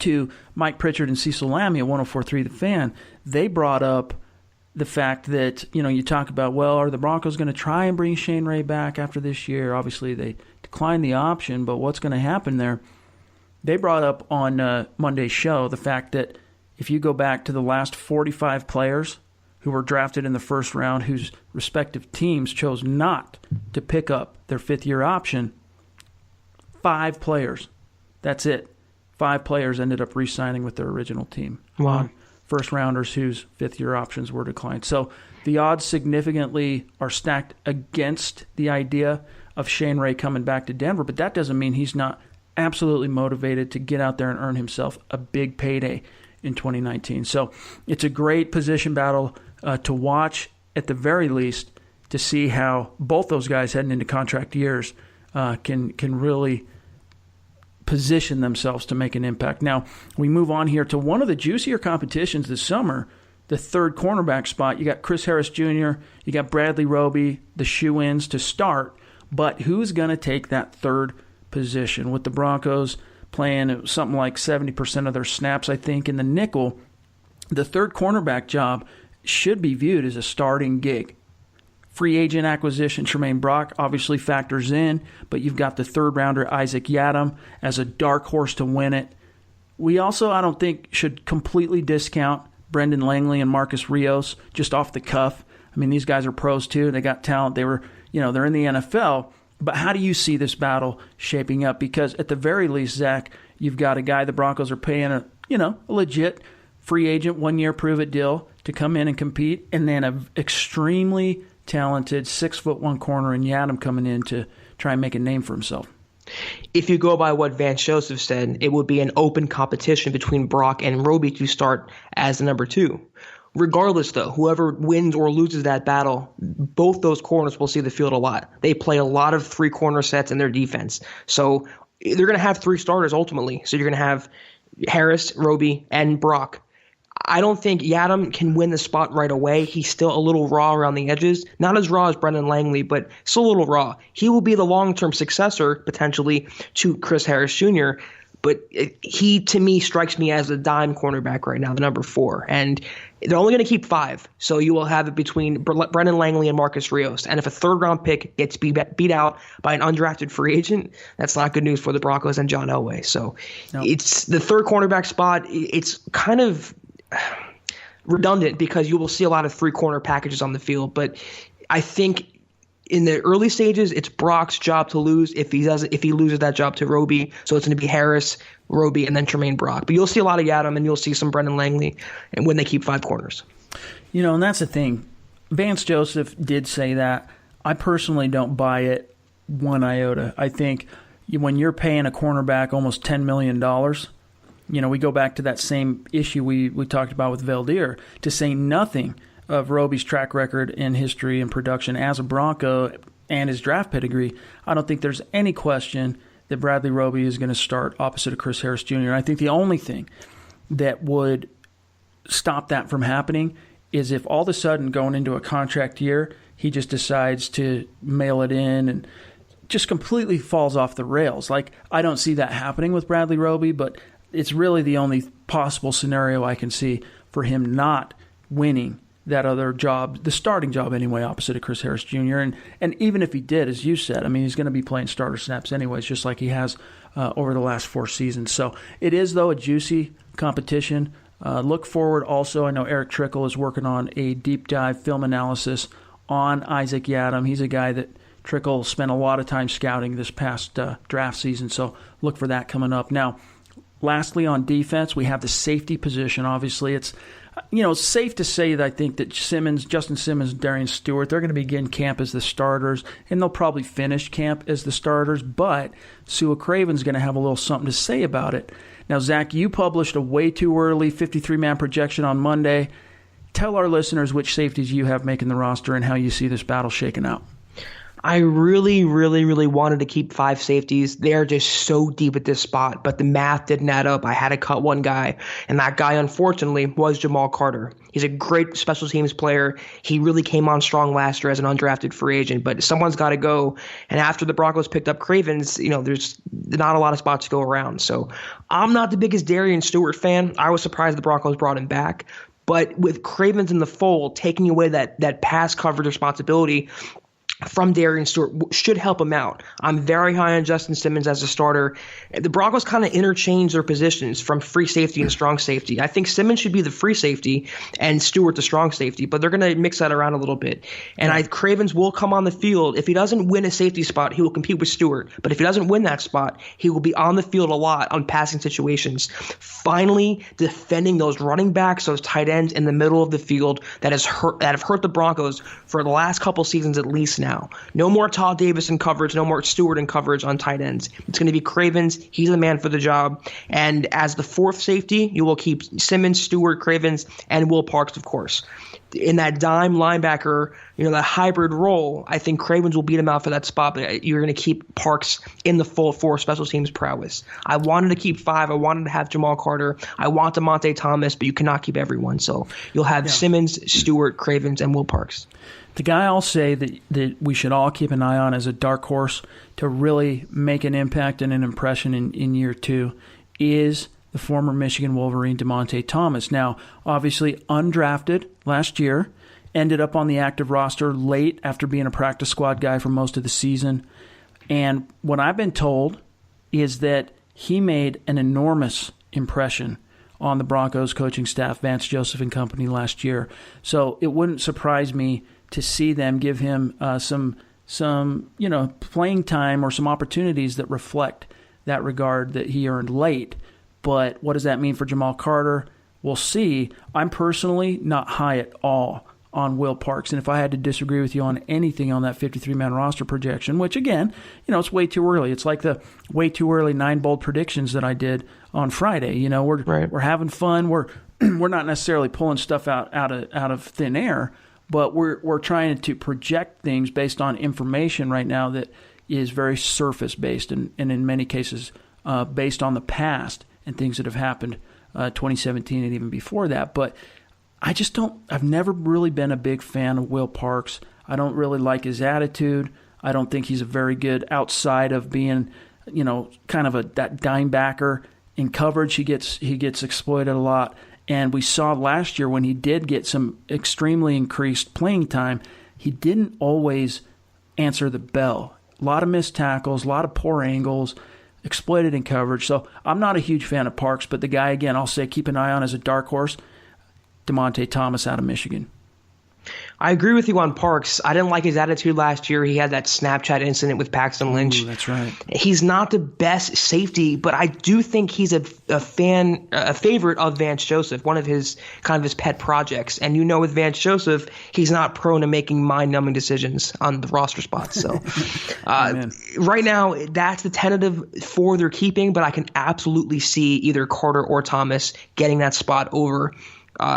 [SPEAKER 1] to Mike Pritchard and Cecil Lammy at 104.3 The Fan. They brought up the fact that, you talk about, well, are the Broncos going to try and bring Shane Ray back after this year? Obviously, they declined the option, but what's going to happen there? They brought up on Monday's show the fact that if you go back to the last 45 players who were drafted in the first round whose respective teams chose not to pick up their 5th-year option, 5 players. That's it. 5 players ended up re-signing with their original team.
[SPEAKER 3] Wow.
[SPEAKER 1] First-rounders whose 5th-year options were declined. So the odds significantly are stacked against the idea of Shane Ray coming back to Denver, but that doesn't mean he's not absolutely motivated to get out there and earn himself a big payday in 2019. So it's a great position battle to watch at the very least to see how both those guys heading into contract years can really position themselves to make an impact. Now, we move on here to one of the juicier competitions this summer, the third cornerback spot. You got Chris Harris Jr., you got Bradley Roby, the shoe-ins to start, but who's going to take that third position? With the Broncos playing something like 70% of their snaps, I think, in the nickel, the third cornerback job should be viewed as a starting gig. Free agent acquisition, Tremaine Brock obviously factors in, but you've got the third-rounder Isaac Yiadom as a dark horse to win it. We also, I don't think, should completely discount Brendan Langley and Marcus Rios just off the cuff. I mean, these guys are pros too. They got talent. They're in the NFL. But how do you see this battle shaping up? Because at the very least, Zach, you've got a guy the Broncos are paying a legit free agent 1-year prove-it deal to come in and compete, and then an extremely talented 6'1" corner in Yiadom coming in to try and make a name for himself.
[SPEAKER 3] If you go by what Vance Joseph said, it would be an open competition between Brock and Roby to start as the number 2. Regardless, though, whoever wins or loses that battle, both those corners will see the field a lot. They play a lot of 3-corner sets in their defense. So they're going to have 3 starters ultimately. So you're going to have Harris, Roby, and Brock. I don't think Yiadom can win the spot right away. He's still a little raw around the edges. Not as raw as Brendan Langley, but still a little raw. He will be the long-term successor, potentially, to Chris Harris Jr., but he, to me, strikes me as a dime cornerback right now, the number 4. And they're only going to keep 5, so you will have it between Brendan Langley and Marcus Rios. And if a third-round pick gets beat out by an undrafted free agent, that's not good news for the Broncos and John Elway. So It's the third cornerback spot. It's kind of redundant because you will see a lot of 3-corner packages on the field, but I think in the early stages it's Brock's job to lose if he loses that job to Roby. So it's going to be Harris, Roby, and then Tremaine Brock. But you'll see a lot of Yiadom and you'll see some Brendan Langley, and when they keep 5 corners.
[SPEAKER 1] And that's the thing. Vance Joseph did say that. I personally don't buy it one iota. I think when you're paying a cornerback almost $10 million, we go back to that same issue we talked about with Valdir, to say nothing of Roby's track record in history and production as a Bronco and his draft pedigree. I don't think there's any question that Bradley Roby is going to start opposite of Chris Harris Jr. And I think the only thing that would stop that from happening is if all of a sudden going into a contract year, he just decides to mail it in and just completely falls off the rails. Like, I don't see that happening with Bradley Roby, but it's really the only possible scenario I can see for him not winning that other job, the starting job anyway, opposite of Chris Harris Jr. And even if he did, as you said, I mean, he's going to be playing starter snaps anyways, just like he has over the last 4 seasons. So it is, though, a juicy competition. Look forward also, I know Eric Trickle is working on a deep dive film analysis on Isaac Yiadom. He's a guy that Trickle spent a lot of time scouting this past draft season, so look for that coming up. Now, lastly, on defense, we have the safety position. Obviously, it's safe to say that I think that Justin Simmons, Darian Stewart, they're going to begin camp as the starters, and they'll probably finish camp as the starters, but Sua Craven's going to have a little something to say about it. Now, Zach, you published a way too early 53-man projection on Monday. Tell our listeners which safeties you have making the roster and how you see this battle shaking out.
[SPEAKER 3] I really, really, really wanted to keep 5 safeties. They are just so deep at this spot, but the math didn't add up. I had to cut one guy, and that guy, unfortunately, was Jamal Carter. He's a great special teams player. He really came on strong last year as an undrafted free agent, but someone's got to go. And after the Broncos picked up Cravens, there's not a lot of spots to go around. So I'm not the biggest Darian Stewart fan. I was surprised the Broncos brought him back. But with Cravens in the fold, taking away that pass coverage responsibility from Darian Stewart should help him out. I'm very high on Justin Simmons as a starter. The Broncos kind of interchange their positions from free safety and strong safety. I think Simmons should be the free safety and Stewart the strong safety, but they're going to mix that around a little bit. And Cravens will come on the field. If he doesn't win a safety spot, he will compete with Stewart. But if he doesn't win that spot, he will be on the field a lot on passing situations. Finally, defending those running backs, those tight ends in the middle of the field that have hurt the Broncos for the last couple seasons at least now. now. No more Todd Davis in coverage, no more Stewart in coverage on tight ends. It's going to be Cravens. He's the man for the job. And as the fourth safety, you will keep Simmons, Stewart, Cravens, and Will Parks, of course. In that dime linebacker, that hybrid role, I think Cravens will beat him out for that spot, but you're going to keep Parks in the full for special teams prowess. I wanted to keep 5. I wanted to have Jamal Carter. I want DeMonte Thomas, but you cannot keep everyone. So you'll have Simmons, Stewart, Cravens, and Will Parks.
[SPEAKER 1] The guy I'll say that we should all keep an eye on as a dark horse to really make an impact and an impression in year 2 is the former Michigan Wolverine DeMonte Thomas. Now, obviously undrafted last year, ended up on the active roster late after being a practice squad guy for most of the season. And what I've been told is that he made an enormous impression on the Broncos coaching staff, Vance Joseph and company, last year. So it wouldn't surprise me to see them give him some playing time or some opportunities that reflect that regard that he earned late. But what does that mean for Jamal Carter? We'll see. I'm personally not high at all on Will Parks. And if I had to disagree with you on anything on that 53-man roster projection, which, again, it's way too early. It's like the way too early 9 bold predictions that I did on Friday. We're having fun. We're not necessarily pulling stuff out of thin air, but we're trying to project things based on information right now that is very surface-based and in many cases based on the past and things that have happened 2017 and even before that. But I've never really been a big fan of Will Parks. I don't really like his attitude. I don't think he's a very good outside of being, kind of that dime backer in coverage. He gets exploited a lot. And we saw last year when he did get some extremely increased playing time, he didn't always answer the bell. A lot of missed tackles, a lot of poor angles, exploited in coverage. So I'm not a huge fan of Parks, but the guy, again, I'll say keep an eye on as a dark horse, DeMonte Thomas out of Michigan.
[SPEAKER 3] I agree with you on Parks. I didn't like his attitude last year. He had that Snapchat incident with Paxton Lynch.
[SPEAKER 1] Ooh, that's right.
[SPEAKER 3] He's not the best safety, but I do think he's a favorite of Vance Joseph, one of his pet projects. And with Vance Joseph, he's not prone to making mind-numbing decisions on the roster spots. So right now, that's the tentative 4 they're keeping, but I can absolutely see either Carter or Thomas getting that spot over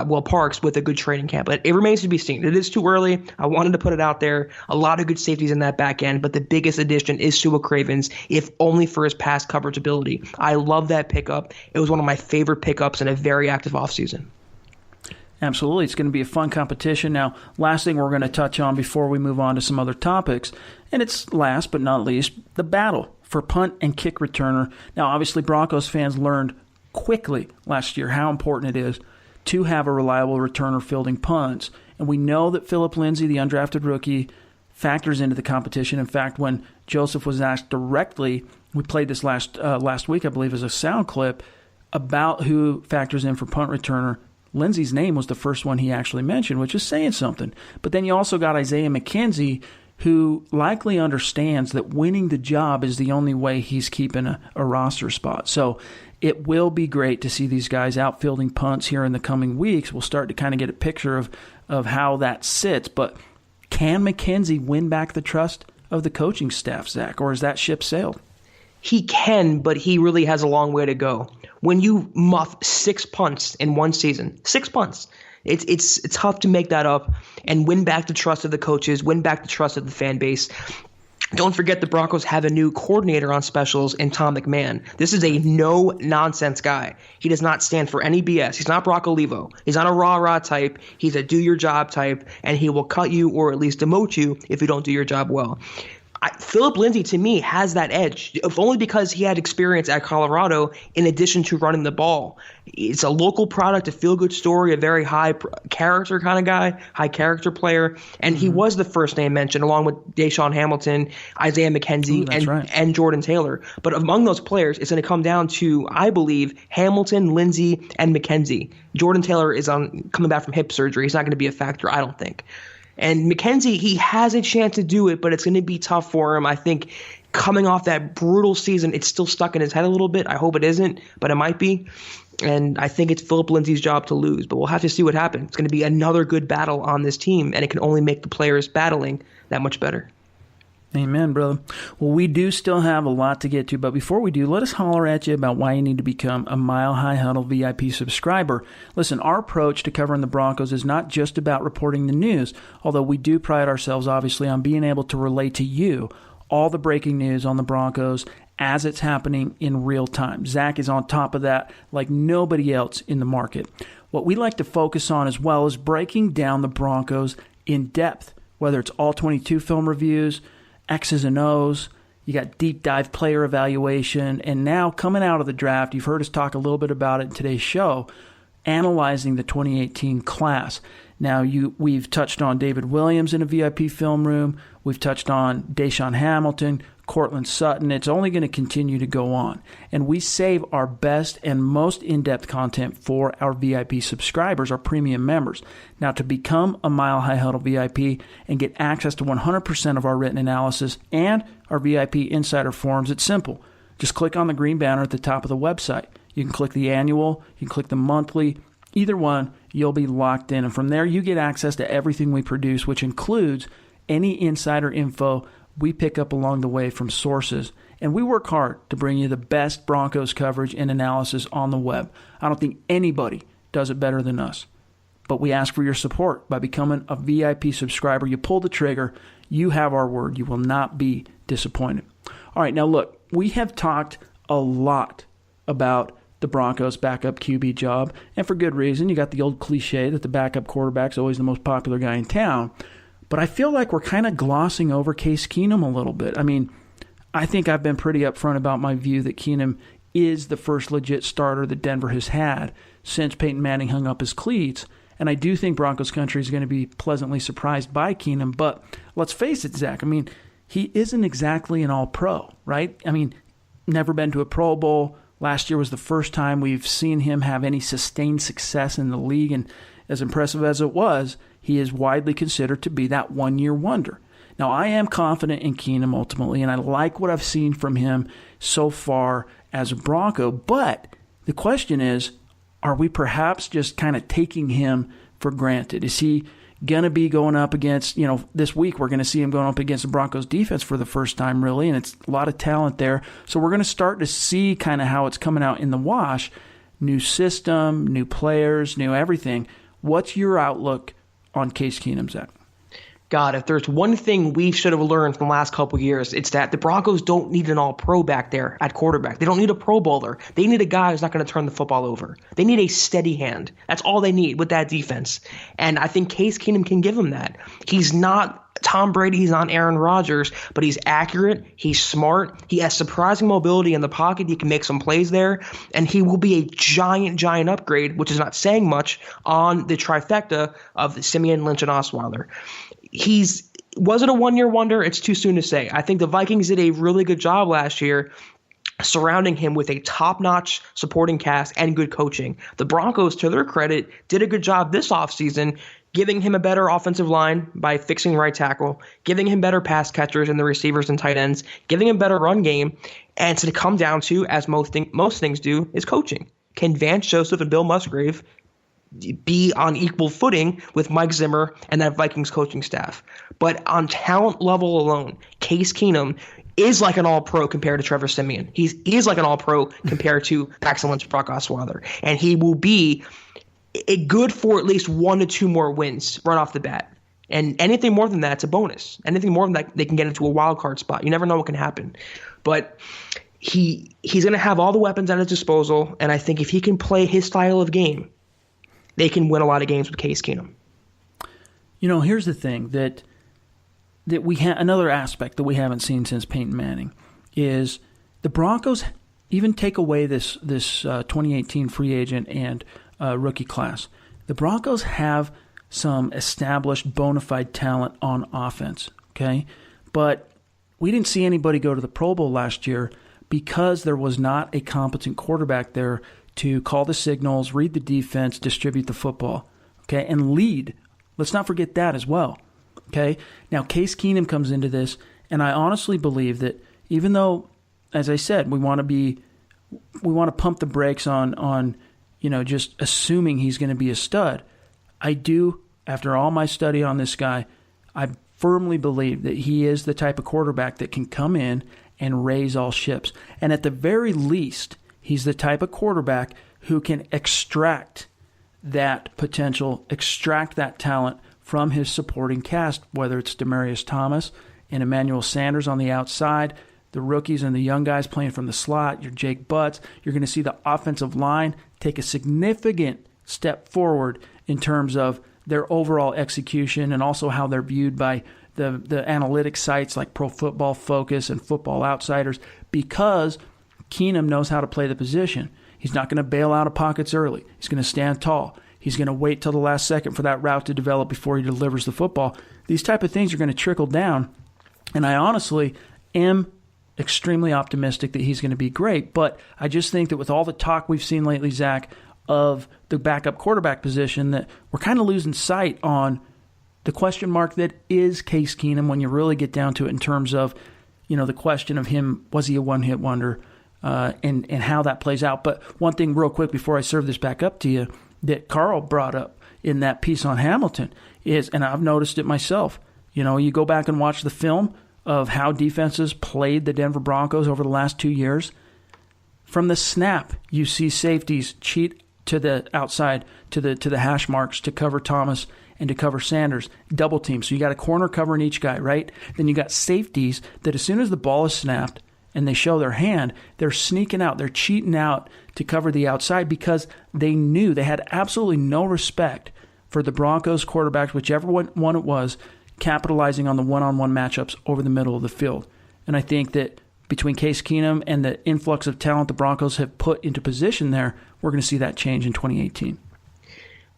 [SPEAKER 3] Will Parks with a good training camp. But it remains to be seen. It is too early. I wanted to put it out there. A lot of good safeties in that back end, but the biggest addition is Sua Cravens, if only for his pass coverage ability. I love that pickup. It was one of my favorite pickups in a very active offseason.
[SPEAKER 1] Absolutely. It's going to be a fun competition. Now, last thing we're going to touch on before we move on to some other topics, and it's last but not least, the battle for punt and kick returner. Now, obviously, Broncos fans learned quickly last year how important it is to have a reliable returner fielding punts. And we know that Philip Lindsay, the undrafted rookie, factors into the competition. In fact, when Joseph was asked directly, we played this last week, I believe, as a sound clip, about who factors in for punt returner, Lindsay's name was the first one he actually mentioned, which is saying something. But then you also got Isaiah McKenzie, who likely understands that winning the job is the only way he's keeping a roster spot. So it will be great to see these guys outfielding punts here in the coming weeks. We'll start to kind of get a picture of how that sits. But can McKenzie win back the trust of the coaching staff, Zach, or is that ship sailed?
[SPEAKER 3] He can, but he really has a long way to go. When you muff 6 punts in one season, 6 punts, it's tough to make that up and win back the trust of the coaches, win back the trust of the fan base. Don't forget the Broncos have a new coordinator on specials in Tom McMahon. This is a no-nonsense guy. He does not stand for any BS. He's not Brock Olivo. He's not a rah-rah type. He's a do-your-job type, and he will cut you or at least demote you if you don't do your job well. Philip Lindsay, to me, has that edge, if only because he had experience at Colorado in addition to running the ball. It's a local product, a feel-good story, a very high-character kind of guy, high-character player, and he was the first name mentioned along with Deshaun Hamilton, Isaiah McKenzie, and Jordan Taylor. But among those players, it's going to come down to, I believe, Hamilton, Lindsay, and McKenzie. Jordan Taylor is coming back from hip surgery. He's not going to be a factor, I don't think. And McKenzie, he has a chance to do it, but it's going to be tough for him. I think coming off that brutal season, it's still stuck in his head a little bit. I hope it isn't, but it might be. And I think it's Philip Lindsay's job to lose, but we'll have to see what happens. It's going to be another good battle on this team, and it can only make the players battling that much better.
[SPEAKER 1] Amen, brother. Well, we do still have a lot to get to, but before we do, let us holler at you about why you need to become a Mile High Huddle VIP subscriber. Listen, our approach to covering the Broncos is not just about reporting the news, although we do pride ourselves, obviously, on being able to relate to you all the breaking news on the Broncos as it's happening in real time. Zach is on top of that like nobody else in the market. What we like to focus on as well is breaking down the Broncos in depth, whether it's all 22 film reviews, X's and O's, you got deep dive player evaluation, and now coming out of the draft, you've heard us talk a little bit about it in today's show, analyzing the 2018 class. Now, we've touched on David Williams in a VIP film room. We've touched on Deshaun Hamilton, Cortland Sutton. It's only going to continue to go on. And we save our best and most in-depth content for our VIP subscribers, our premium members. Now, to become a Mile High Huddle VIP and get access to 100% of our written analysis and our VIP insider forums, it's simple. Just click on the green banner at the top of the website. You can click the annual, you can click the monthly. Either one, you'll be locked in. And from there, you get access to everything we produce, which includes any insider info we pick up along the way from sources. And we work hard to bring you the best Broncos coverage and analysis on the web. I don't think anybody does it better than us. But we ask for your support by becoming a VIP subscriber. You pull the trigger. You have our word. You will not be disappointed. All right, now look, we have talked a lot about the Broncos' backup QB job, and for good reason. You got the old cliche that the backup quarterback's always the most popular guy in town. But I feel like we're kind of glossing over Case Keenum a little bit. I mean, I think I've been pretty upfront about my view that Keenum is the first legit starter that Denver has had since Peyton Manning hung up his cleats. And I do think Broncos country is going to be pleasantly surprised by Keenum. But let's face it, Zach, I mean, he isn't exactly an all-pro, right? I mean, never been to a Pro Bowl. Last year was the first time we've seen him have any sustained success in the league. And as impressive as it was, he is widely considered to be that one-year wonder. Now, I am confident in Keenum ultimately, and I like what I've seen from him so far as a Bronco. But the question is, are we perhaps just kind of taking him for granted? Is he going to be going up against, this week we're going to see him going up against the Broncos defense for the first time, really, and it's a lot of talent there. So we're going to start to see kind of how it's coming out in the wash. New system, new players, new everything. What's your outlook on Case Keenum, Zach?
[SPEAKER 3] God, if there's one thing we should have learned from the last couple of years, it's that the Broncos don't need an all-pro back there at quarterback. They don't need a Pro Bowler. They need a guy who's not going to turn the football over. They need a steady hand. That's all they need with that defense. And I think Case Keenum can give them that. He's not Tom Brady, he's not Aaron Rodgers, but he's accurate, he's smart, he has surprising mobility in the pocket, he can make some plays there, and he will be a giant upgrade, which is not saying much, on the trifecta of Simeon, Lynch, and Osweiler. Was it a one-year wonder? It's too soon to say. I think the Vikings did a really good job last year surrounding him with a top-notch supporting cast and good coaching. The Broncos, to their credit, did a good job this offseason giving him a better offensive line by fixing right tackle, giving him better pass catchers and the receivers and tight ends, giving him better run game, and to come down to, as most things do, is coaching. Can Vance Joseph and Bill Musgrave be on equal footing with Mike Zimmer and that Vikings coaching staff? But on talent level alone, Case Keenum is like an all-pro compared to Trevor Siemian. He is like an all-pro compared to Paxton Lynch, Brock Osweiler. And he will be good for at least 1 to 2 more wins right off the bat. And anything more than that, it's a bonus. Anything more than that, they can get into a wild card spot. You never know what can happen. But he's going to have all the weapons at his disposal, and I think if he can play his style of game, they can win a lot of games with Case Keenum.
[SPEAKER 1] Here's the thing that we have, another aspect that we haven't seen since Peyton Manning is the Broncos even take away this 2018 free agent and rookie class. The Broncos have some established bona fide talent on offense, okay? But we didn't see anybody go to the Pro Bowl last year because there was not a competent quarterback there to call the signals, read the defense, distribute the football, okay, and lead. Let's not forget that as well, okay? Now, Case Keenum comes into this, and I honestly believe that even though, as I said, we want to pump the brakes on just assuming he's going to be a stud, I do, after all my study on this guy, I firmly believe that he is the type of quarterback that can come in and raise all ships. And at the very least, he's the type of quarterback who can extract that potential, extract that talent from his supporting cast, whether it's Demaryius Thomas and Emmanuel Sanders on the outside, the rookies and the young guys playing from the slot, your Jake Butts. You're going to see the offensive line take a significant step forward in terms of their overall execution and also how they're viewed by the analytics sites like Pro Football Focus and Football Outsiders, because Keenum knows how to play the position. He's not going to bail out of pockets early. He's going to stand tall. He's going to wait till the last second for that route to develop before he delivers the football. These type of things are going to trickle down, and I honestly am extremely optimistic that he's going to be great. But I just think that with all the talk we've seen lately, Zach, of the backup quarterback position, that we're kind of losing sight on the question mark that is Case Keenum when you really get down to it in terms of, the question of him, was he a one-hit wonder, and how that plays out. But one thing real quick before I serve this back up to you that Carl brought up in that piece on Hamilton is, and I've noticed it myself, you go back and watch the film of how defenses played the Denver Broncos over the last 2 years. From the snap, you see safeties cheat to the outside, to the hash marks to cover Thomas and to cover Sanders, double team. So you got a corner covering each guy, right? Then you got safeties that as soon as the ball is snapped and they show their hand, they're sneaking out, they're cheating out to cover the outside because they knew they had absolutely no respect for the Broncos quarterbacks, whichever one it was, capitalizing on the one-on-one matchups over the middle of the field. And I think that between Case Keenum and the influx of talent the Broncos have put into position there, we're going to see that change in 2018.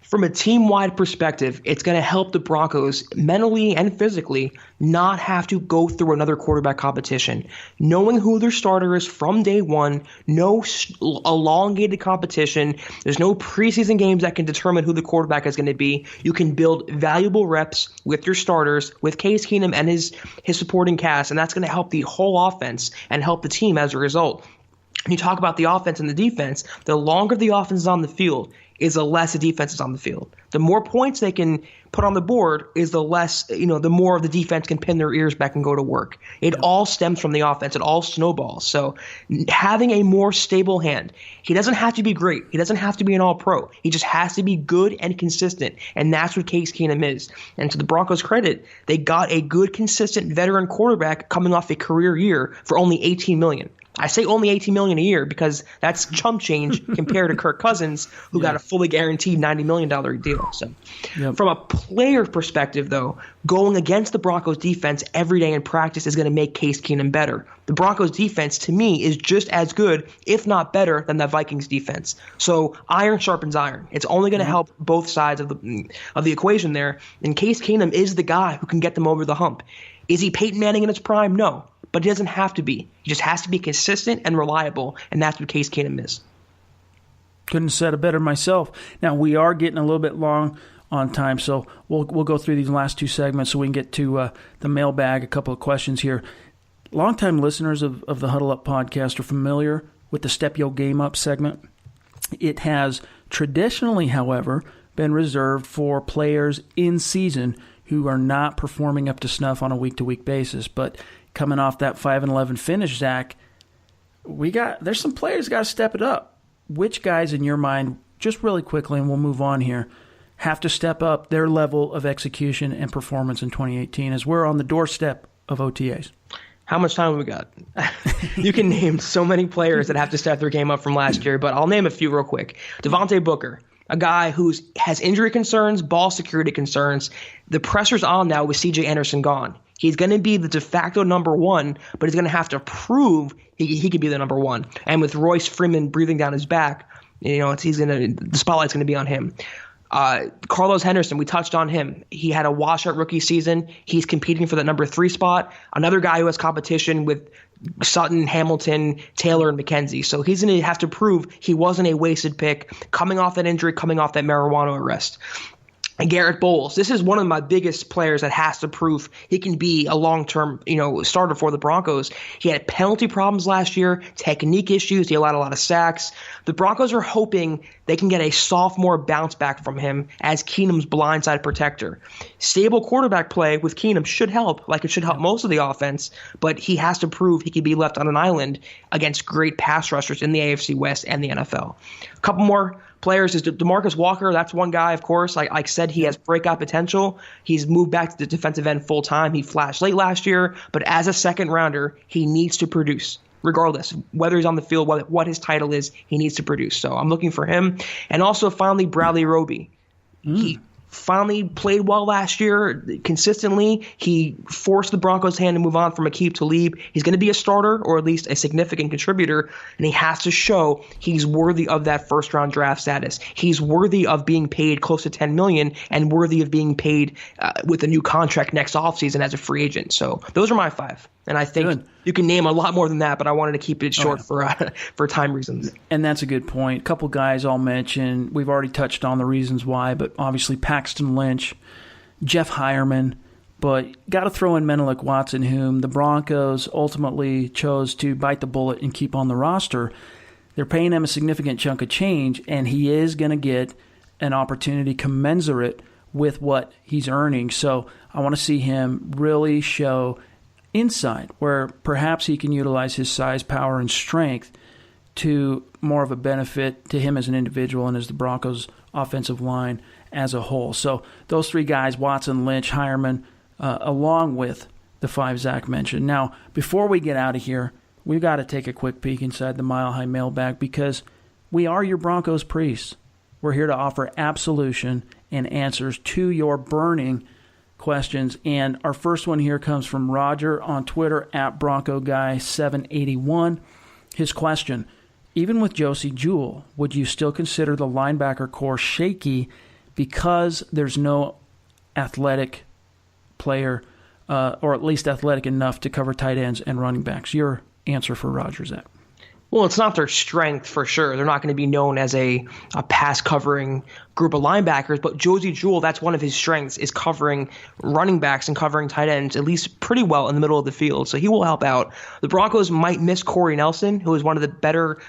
[SPEAKER 3] From a team-wide perspective, it's going to help the Broncos mentally and physically not have to go through another quarterback competition. Knowing who their starter is from day one, no elongated competition, there's no preseason games that can determine who the quarterback is going to be. You can build valuable reps with your starters, with Case Keenum and his supporting cast, and that's going to help the whole offense and help the team as a result. When you talk about the offense and the defense, the longer the offense is on the field is the less the defense is on the field. The more points they can put on the board is the less, the more of the defense can pin their ears back and go to work. It all stems from the offense. It all snowballs. So having a more stable hand, he doesn't have to be great. He doesn't have to be an all-pro. He just has to be good and consistent, and that's what Case Keenum is. And to the Broncos' credit, they got a good, consistent veteran quarterback coming off a career year for only $18 million. I say only $18 million a year because that's chump change compared to Kirk Cousins, who got a fully guaranteed $90 million deal. So, From a player perspective, though, going against the Broncos defense every day in practice is going to make Case Keenum better. The Broncos defense, to me, is just as good, if not better, than the Vikings defense. So iron sharpens iron. It's only going to help both sides of the equation there. And Case Keenum is the guy who can get them over the hump. Is he Peyton Manning in his prime? No. But he doesn't have to be. He just has to be consistent and reliable, and that's what Case Keenum is.
[SPEAKER 1] Couldn't have said it better myself. Now, we are getting a little bit long on time, so we'll go through these last two segments so we can get to the mailbag, a couple of questions here. Longtime listeners of the Huddle Up podcast are familiar with the Step Yo Game Up segment. It has traditionally, however, been reserved for players in season who are not performing up to snuff on a week-to-week basis, but coming off that 5-11 finish, Zach, there's some players got to step it up. Which guys in your mind, just really quickly, and we'll move on here, have to step up their level of execution and performance in 2018 as we're on the doorstep of OTAs?
[SPEAKER 3] How much time have we got? You can name so many players that have to step their game up from last year, but I'll name a few real quick. Devontae Booker, a guy who has injury concerns, ball security concerns. The pressure's on now with C.J. Anderson gone. He's going to be the de facto number one, but he's going to have to prove he could be the number one. And with Royce Freeman breathing down his back, the spotlight's going to be on him. Carlos Henderson, we touched on him. He had a washout rookie season. He's competing for that number 3 spot. Another guy who has competition with Sutton, Hamilton, Taylor, and McKenzie. So he's going to have to prove he wasn't a wasted pick coming off that injury, coming off that marijuana arrest. And Garrett Bowles, this is one of my biggest players that has to prove he can be a long-term, starter for the Broncos. He had penalty problems last year, technique issues. He allowed a lot of sacks. The Broncos are hoping they can get a sophomore bounce back from him as Keenum's blindside protector. Stable quarterback play with Keenum should help, like it should help most of the offense, but he has to prove he can be left on an island against great pass rushers in the AFC West and the NFL. A couple more players is DeMarcus Walker. That's one guy, of course. Like I said, he has breakout potential. He's moved back to the defensive end full time. He flashed late last year, but as a second rounder, he needs to produce. Regardless, whether he's on the field, what his title is, he needs to produce. So I'm looking for him. And also, finally, Bradley Roby. He finally played well last year consistently. He forced the Broncos' hand to move on from Aqib Talib. He's going to be a starter or at least a significant contributor, and he has to show he's worthy of that first-round draft status. He's worthy of being paid close to $10 million and worthy of being paid with a new contract next offseason as a free agent. So those are my 5. And I think you can name a lot more than that, but I wanted to keep it short for time reasons.
[SPEAKER 1] And that's a good point. A couple guys I'll mention. We've already touched on the reasons why, but obviously Paxton Lynch, Jeff Hireman, but got to throw in Menelik Watson, whom the Broncos ultimately chose to bite the bullet and keep on the roster. They're paying him a significant chunk of change, and he is going to get an opportunity commensurate with what he's earning. So I want to see him really show inside, where perhaps he can utilize his size, power, and strength to more of a benefit to him as an individual and as the Broncos' offensive line as a whole. So those 3 guys, Watson, Lynch, Hireman, along with the 5 Zach mentioned. Now, before we get out of here, we've got to take a quick peek inside the Mile High Mailbag because we are your Broncos priests. We're here to offer absolution and answers to your burning questions. And our first one here comes from Roger on Twitter at BroncoGuy781. His question, even with Josie Jewell, would you still consider the linebacker core shaky because there's no athletic player, or at least athletic enough to cover tight ends and running backs? Your answer for Roger, Zach.
[SPEAKER 3] Well, it's not their strength for sure. They're not going to be known as a pass covering group of linebackers, but Josie Jewell, that's one of his strengths, is covering running backs and covering tight ends at least pretty well in the middle of the field. So he will help out. The Broncos might miss Corey Nelson, who is one of the better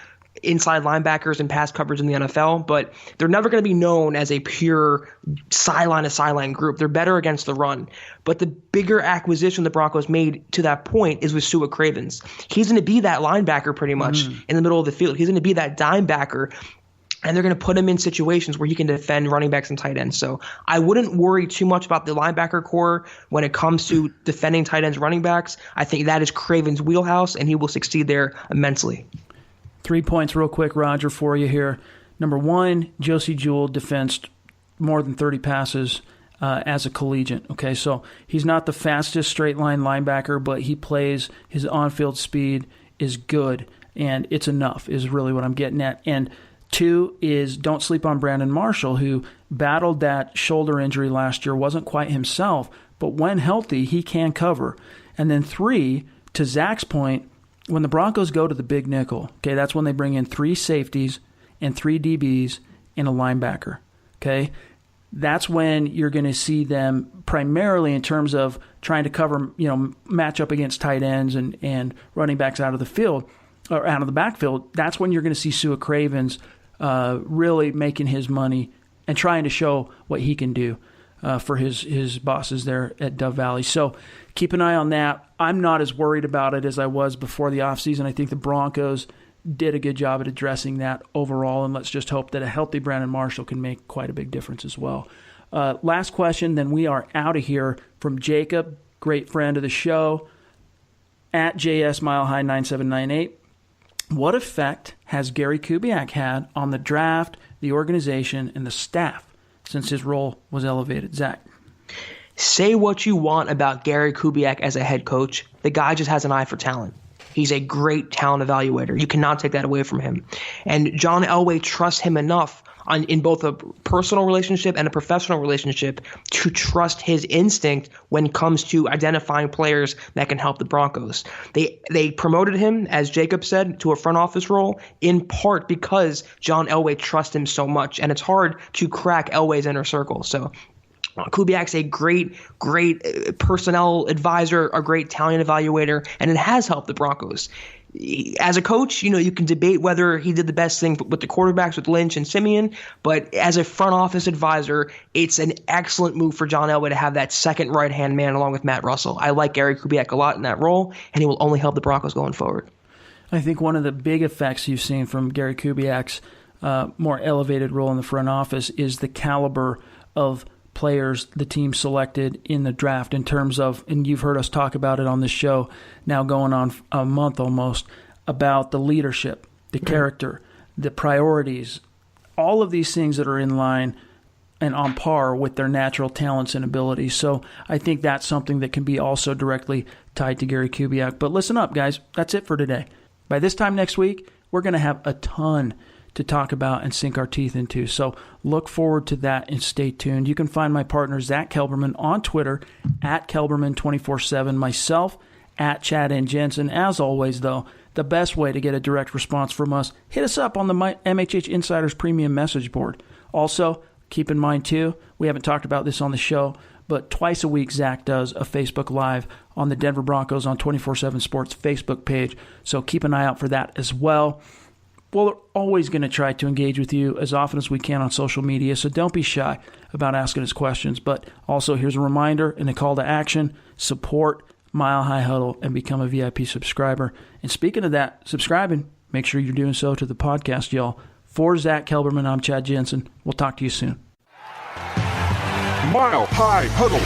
[SPEAKER 3] inside linebackers and pass coverage in the NFL, but they're never going to be known as a pure sideline-to-sideline group. They're better against the run. But the bigger acquisition the Broncos made to that point is with Sua Cravens. He's going to be that linebacker pretty much in the middle of the field. He's going to be that dime backer, and they're going to put him in situations where he can defend running backs and tight ends. So I wouldn't worry too much about the linebacker core when it comes to defending tight ends, running backs. I think that is Craven's wheelhouse, and he will succeed there immensely.
[SPEAKER 1] 3 points real quick, Roger, for you here. Number 1, Josie Jewell defensed more than 30 passes as a collegiate. Okay, so he's not the fastest straight-line linebacker, but he plays, his on-field speed is good, and it's enough is really what I'm getting at. And 2 is don't sleep on Brandon Marshall, who battled that shoulder injury last year, wasn't quite himself, but when healthy, he can cover. And then 3, to Zach's point, when the Broncos go to the big nickel, okay, that's when they bring in 3 safeties and 3 DBs and a linebacker, okay? That's when you're going to see them primarily in terms of trying to cover, match up against tight ends and running backs out of the field or out of the backfield. That's when you're going to see Sua Cravens really making his money and trying to show what he can do for his bosses there at Dove Valley. So keep an eye on that. I'm not as worried about it as I was before the offseason. I think the Broncos did a good job at addressing that overall, and let's just hope that a healthy Brandon Marshall can make quite a big difference as well. Last question, then we are out of here, from Jacob, great friend of the show, at JSMileHigh9798. What effect has Gary Kubiak had on the draft, the organization, and the staff since his role was elevated? Zach.
[SPEAKER 3] Say what you want about Gary Kubiak as a head coach. The guy just has an eye for talent. He's a great talent evaluator. You cannot take that away from him. And John Elway trusts him enough in both a personal relationship and a professional relationship to trust his instinct when it comes to identifying players that can help the Broncos. They promoted him, as Jacob said, to a front office role in part because John Elway trusts him so much. And it's hard to crack Elway's inner circle. So Kubiak's a great personnel advisor, a great talent evaluator, and it has helped the Broncos. as a coach, you can debate whether he did the best thing with the quarterbacks with Lynch and Simeon, but as a front office advisor, it's an excellent move for John Elway to have that second right-hand man along with Matt Russell. I like Gary Kubiak a lot in that role, and he will only help the Broncos going forward.
[SPEAKER 1] I think one of the big effects you've seen from Gary Kubiak's more elevated role in the front office is the caliber of players the team selected in the draft in terms of, and you've heard us talk about it on this show now going on a month almost, about the leadership, the character, the priorities, all of these things that are in line and on par with their natural talents and abilities. So I think that's something that can be also directly tied to Gary Kubiak. But listen up, guys. That's it for today. By this time next week, we're going to have a ton to talk about and sink our teeth into. So look forward to that and stay tuned. You can find my partner, Zach Kelberman, on Twitter, at Kelberman247, myself, at Chad N. Jensen. As always, though, the best way to get a direct response from us, hit us up on the MHH Insiders Premium Message Board. Also, keep in mind, too, we haven't talked about this on the show, but twice a week, Zach does a Facebook Live on the Denver Broncos on 24/7 Sports Facebook page. So keep an eye out for that as well. We're always going to try to engage with you as often as we can on social media, so don't be shy about asking us questions. But also, here's a reminder and a call to action. Support Mile High Huddle and become a VIP subscriber. And speaking of that, subscribing, make sure you're doing so to the podcast, y'all. For Zach Kelberman, I'm Chad Jensen. We'll talk to you soon.
[SPEAKER 4] Mile High Huddle.